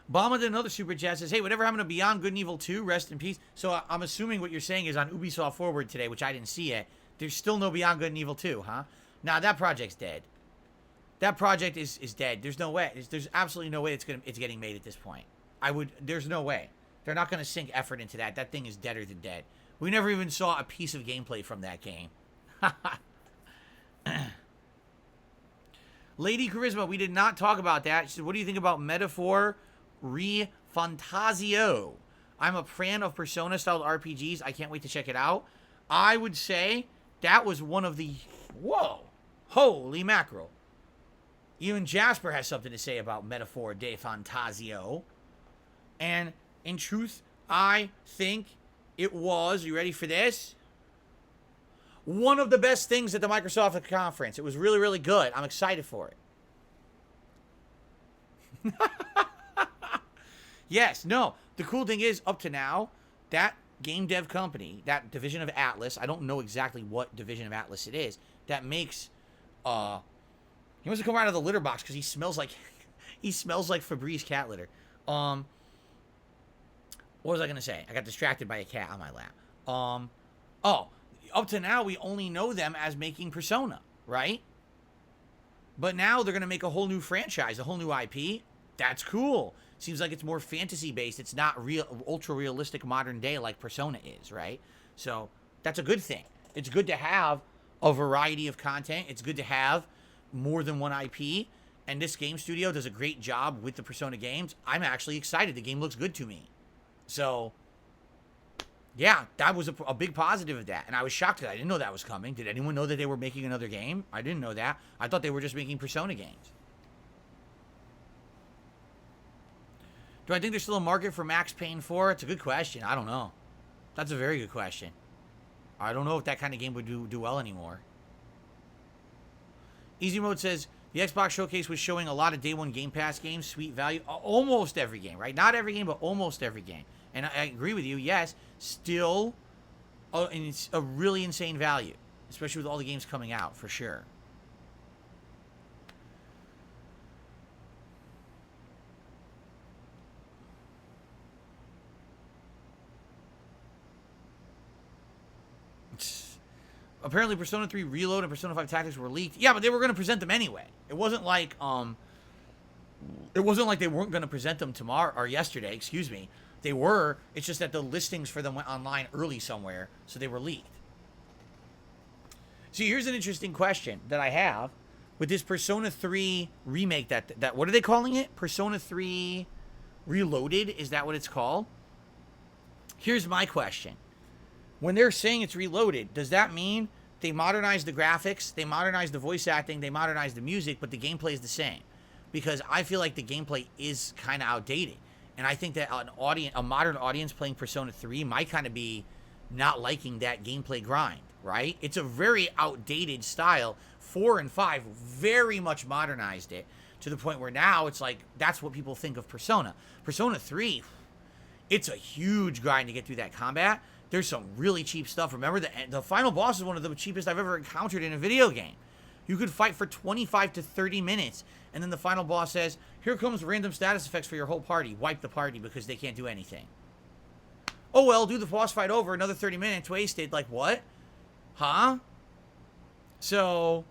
Bomba did another super chat, says, hey, whatever happened to Beyond Good and Evil 2? Rest in peace. So I'm assuming what you're saying is on Ubisoft Forward today, which I didn't see yet. There's still no Beyond Good and Evil 2, huh? Nah, that project's dead. That project is dead. There's no way. There's absolutely no way it's getting made at this point. There's no way. They're not going to sink effort into that. That thing is deader than dead. We never even saw a piece of gameplay from that game. Lady Charisma, we did not talk about that. She said, what do you think about Metaphor Fantasio? I'm a fan of Persona-styled RPGs. I can't wait to check it out. I would say that was one of the... Whoa! Holy mackerel. Even Jasper has something to say about Metaphor de Fantasio. And in truth, I think it was, you ready for this? One of the best things at the Microsoft conference. It was really, really good. I'm excited for it. Yes, no. The cool thing is, up to now, that game dev company, that division of Atlas, I don't know exactly what division of Atlas it is, that makes, he wants to come out of the litter box because he smells like Febreze cat litter. What was I going to say? I got distracted by a cat on my lap. Up to now, we only know them as making Persona, right? But now they're going to make a whole new franchise, a whole new IP. That's cool. Seems like it's more fantasy-based. It's not real, ultra-realistic modern day like Persona is, right? So that's a good thing. It's good to have a variety of content. It's good to have more than one IP. And this game studio does a great job with the Persona games. I'm actually excited. The game looks good to me. So, yeah, that was a big positive of that. And I was shocked that I didn't know that was coming. Did anyone know that they were making another game? I didn't know that. I thought they were just making Persona games. Do I think there's still a market for Max Payne 4? It's a good question. I don't know. That's a very good question. I don't know if that kind of game would do well anymore. Easy Mode says, the Xbox Showcase was showing a lot of Day 1 Game Pass games, sweet value. Almost every game, right? Not every game, but almost every game. And I agree with you. Yes, still Oh, and it's a really insane value, especially with all the games coming out, for sure. Apparently, Persona 3 Reload and Persona 5 Tactics were leaked. Yeah, but they were going to present them anyway. It wasn't like they weren't going to present them tomorrow or yesterday. Excuse me. They were. It's just that the listings for them went online early somewhere, so they were leaked. See, here's an interesting question that I have with this Persona 3 remake. That what are they calling it? Persona 3 Reloaded? Is that what it's called? Here's my question. When they're saying it's reloaded, does that mean they modernized the graphics, they modernized the voice acting, they modernized the music, but the gameplay is the same? Because I feel like the gameplay is kind of outdated. And I think that a modern audience playing Persona 3 might kind of be not liking that gameplay grind, right? It's a very outdated style. 4 and 5 very much modernized it to the point where now it's like that's what people think of Persona. Persona 3, it's a huge grind to get through that combat. There's some really cheap stuff. Remember, the final boss is one of the cheapest I've ever encountered in a video game. You could fight for 25 to 30 minutes, and then the final boss says, here comes random status effects for your whole party. Wipe the party because they can't do anything. Oh, well, do the boss fight over. Another 30 minutes wasted. Like, what? Huh? So,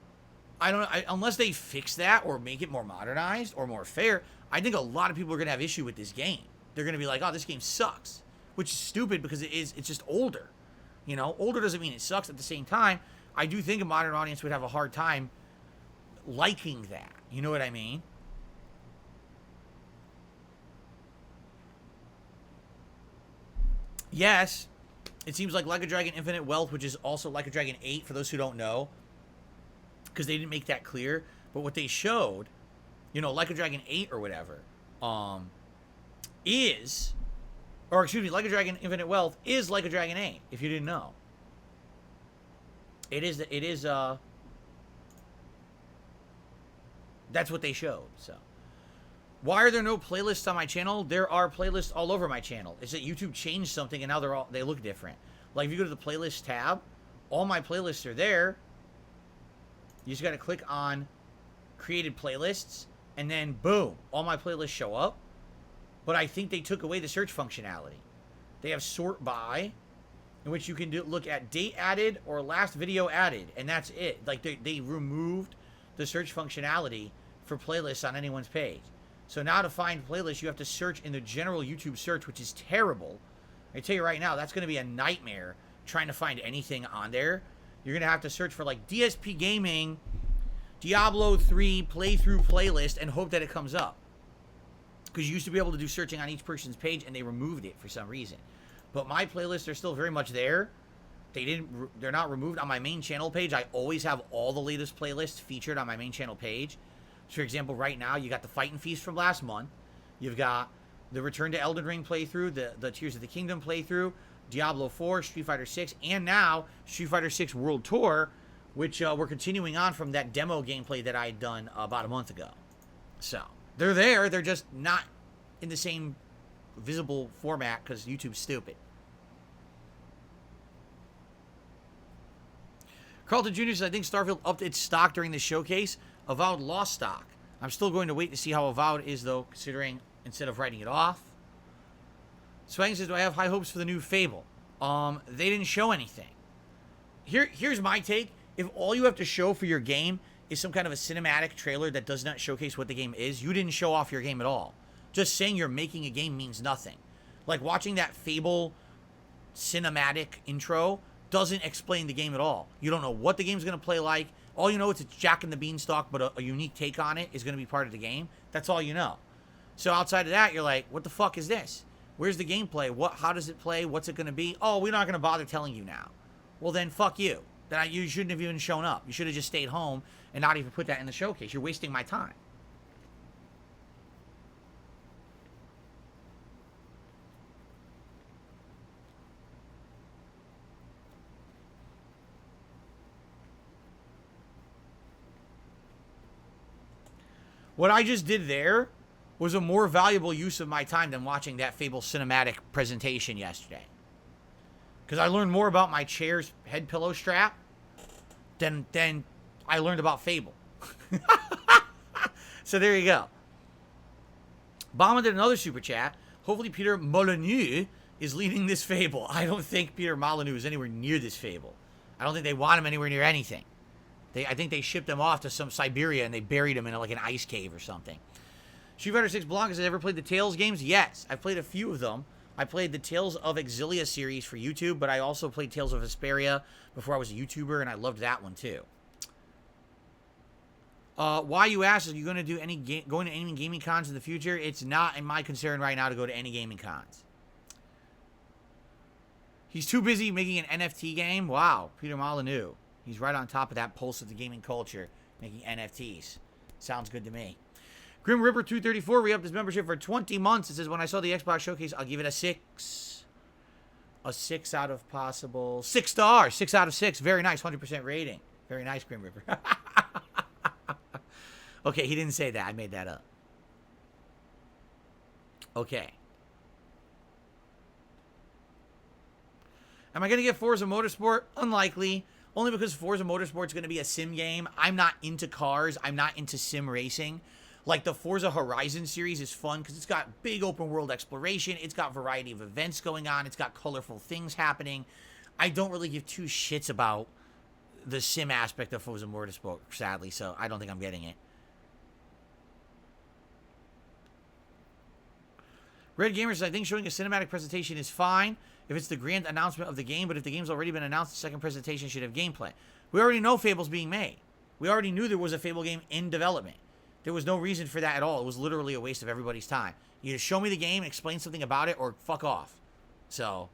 unless they fix that or make it more modernized or more fair, I think a lot of people are going to have issue with this game. They're going to be like, oh, this game sucks. Which is stupid because it's just older. You know, older doesn't mean it sucks. At the same time, I do think a modern audience would have a hard time liking that. You know what I mean? Yes, it seems like Like a Dragon Infinite Wealth, which is also Like a Dragon 8, for those who don't know, because they didn't make that clear. But what they showed, you know, Like a Dragon 8 or whatever, is... Or, excuse me, Like a Dragon Infinite Wealth is Like a Dragon 8, if you didn't know. It is, that's what they showed, so. Why are there no playlists on my channel? There are playlists all over my channel. It's that YouTube changed something and now they look different. Like, if you go to the playlist tab, all my playlists are there. You just gotta click on created playlists, and then boom, all my playlists show up. But I think they took away the search functionality. They have sort by, in which you can look at date added or last video added, and that's it. Like, they removed the search functionality for playlists on anyone's page. So now to find playlists, you have to search in the general YouTube search, which is terrible. I tell you right now, that's going to be a nightmare trying to find anything on there. You're going to have to search for, like, DSPGaming, Diablo 3 playthrough playlist, and hope that it comes up. Because you used to be able to do searching on each person's page, and they removed it for some reason. But my playlists are still very much there. They're not removed on my main channel page. I always have all the latest playlists featured on my main channel page. So, for example, right now, you got the Fight and Feast from last month. You've got the Return to Elden Ring playthrough, the Tears of the Kingdom playthrough, Diablo 4, Street Fighter 6, and now Street Fighter 6 World Tour, which we're continuing on from that demo gameplay that I had done about a month ago. So, they're there. They're just not in the same visible format because YouTube's stupid. Carlton Jr. says, I think Starfield upped its stock during the showcase. Avowed lost stock. I'm still going to wait to see how Avowed is, though, considering instead of writing it off. Swang says, do I have high hopes for the new Fable? They didn't show anything. Here's my take. If all you have to show for your game is some kind of a cinematic trailer that does not showcase what the game is, you didn't show off your game at all. Just saying you're making a game means nothing. Like, watching that Fable cinematic intro doesn't explain the game at all. You don't know what the game's going to play like. All you know is it's Jack and the Beanstalk, but a unique take on it is going to be part of the game. That's all you know. So outside of that, you're like, what the fuck is this? Where's the gameplay? How does it play? What's it going to be? Oh, we're not going to bother telling you now. Well, then fuck you. Then you shouldn't have even shown up. You should have just stayed home and not even put that in the showcase. You're wasting my time. What I just did there was a more valuable use of my time than watching that Fable cinematic presentation yesterday. Because I learned more about my chair's head pillow strap than I learned about Fable. So there you go. Bama did another super chat. Hopefully Peter Molyneux is leading this Fable. I don't think Peter Molyneux is anywhere near this Fable. I don't think they want him anywhere near anything. I think they shipped him off to some Siberia and they buried him in like an ice cave or something. Street Fighter 6 Blanc, has ever played the Tales games? Yes, I've played a few of them. I played the Tales of Exilia series for YouTube, but I also played Tales of Vesperia before I was a YouTuber, and I loved that one too. Why, you asked, are you going to do going to any gaming cons in the future? It's not in my concern right now to go to any gaming cons. He's too busy making an NFT game? Wow, Peter Molyneux. He's right on top of that pulse of the gaming culture, making NFTs. Sounds good to me. Grim Ripper 234 re-upped his membership for 20 months. It says, when I saw the Xbox showcase, I'll give it a 6. A 6 out of possible... 6 stars. 6 out of 6. Very nice. 100% rating. Very nice, Grim Ripper. Okay, he didn't say that. I made that up. Okay. Am I going to get Forza Motorsport? Unlikely. Only because Forza Motorsport is going to be a sim game. I'm not into cars. I'm not into sim racing. Like, the Forza Horizon series is fun because it's got big open world exploration. It's got variety of events going on. It's got colorful things happening. I don't really give two shits about the sim aspect of Forza Motorsport, sadly, so I don't think I'm getting it. Red Gamer says, I think showing a cinematic presentation is fine if it's the grand announcement of the game, but if the game's already been announced, the second presentation should have gameplay. We already know Fable's being made. We already knew there was a Fable game in development. There was no reason for that at all. It was literally a waste of everybody's time. Either show me the game, explain something about it, or fuck off. So,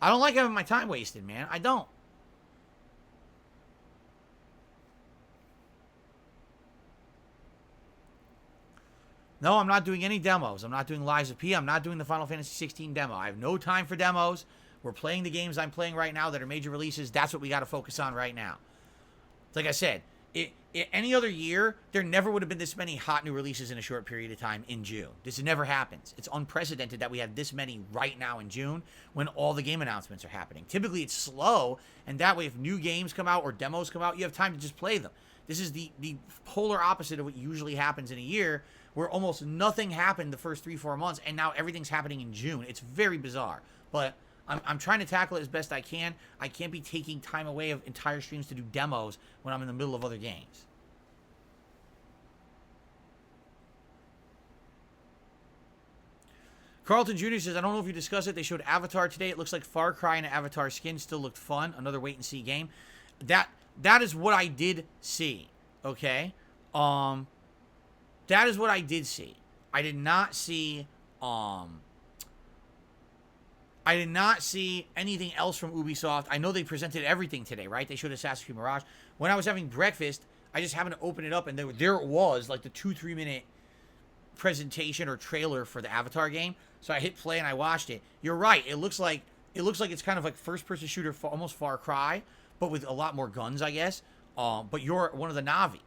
I don't like having my time wasted, man. I don't. No, I'm not doing any demos. I'm not doing Lies of P. I'm not doing the Final Fantasy 16 demo. I have no time for demos. We're playing the games I'm playing right now that are major releases. That's what we got to focus on right now. Like I said, any other year, there never would have been this many hot new releases in a short period of time in June. This never happens. It's unprecedented that we have this many right now in June when all the game announcements are happening. Typically, it's slow, and that way, if new games come out or demos come out, you have time to just play them. This is the polar opposite of what usually happens in a year, where almost nothing happened the first 3-4 months, and now everything's happening in June. It's very bizarre, but I'm trying to tackle it as best I can. I can't be taking time away of entire streams to do demos when I'm in the middle of other games. Carlton Jr. says, I don't know if you discussed it. They showed Avatar today. It looks like Far Cry and Avatar skin still looked fun. Another wait-and-see game. That is what I did see, okay? That is what I did see. I did not see anything else from Ubisoft. I know they presented everything today, right? They showed Assassin's Creed Mirage. When I was having breakfast, I just happened to open it up, and there it was, like the 2-3 minute presentation or trailer for the Avatar game. So I hit play and I watched it. You're right. It looks like it's kind of like first-person shooter, almost Far Cry, but with a lot more guns, I guess. But you're one of the Na'vi,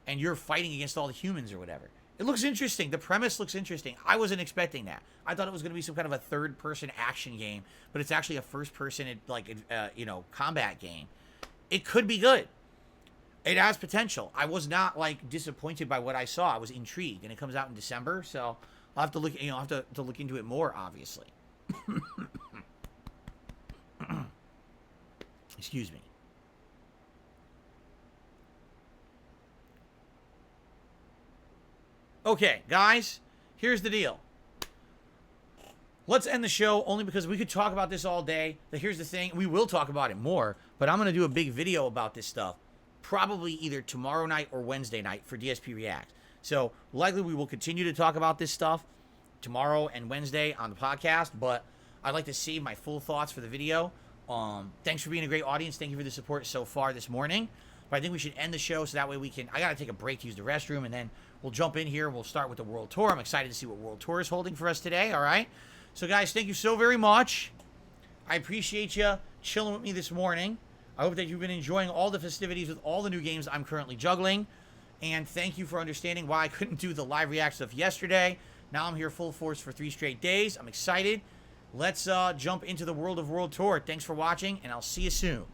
and you're fighting against all the humans or whatever. It looks interesting. The premise looks interesting. I wasn't expecting that. I thought it was going to be some kind of a third-person action game, but it's actually a first-person, combat game. It could be good. It has potential. I was not, disappointed by what I saw. I was intrigued, and it comes out in December, so I'll have to look, I'll have to look into it more, obviously. Excuse me. Okay, guys, here's the deal. Let's end the show only because we could talk about this all day. But here's the thing. We will talk about it more, but I'm going to do a big video about this stuff probably either tomorrow night or Wednesday night for DSP React. So likely we will continue to talk about this stuff tomorrow and Wednesday on the podcast, but I'd like to save my full thoughts for the video. Thanks for being a great audience. Thank you for the support so far this morning. But I think we should end the show so that way we can... I got to take a break to use the restroom, and then we'll jump in here and we'll start with the World Tour. I'm excited to see what World Tour is holding for us today, all right? So, guys, thank you so very much. I appreciate you chilling with me this morning. I hope that you've been enjoying all the festivities with all the new games I'm currently juggling. And thank you for understanding why I couldn't do the live react stuff yesterday. Now I'm here full force for 3 straight days. I'm excited. let's jump into the World of World Tour. Thanks for watching, and I'll see you soon.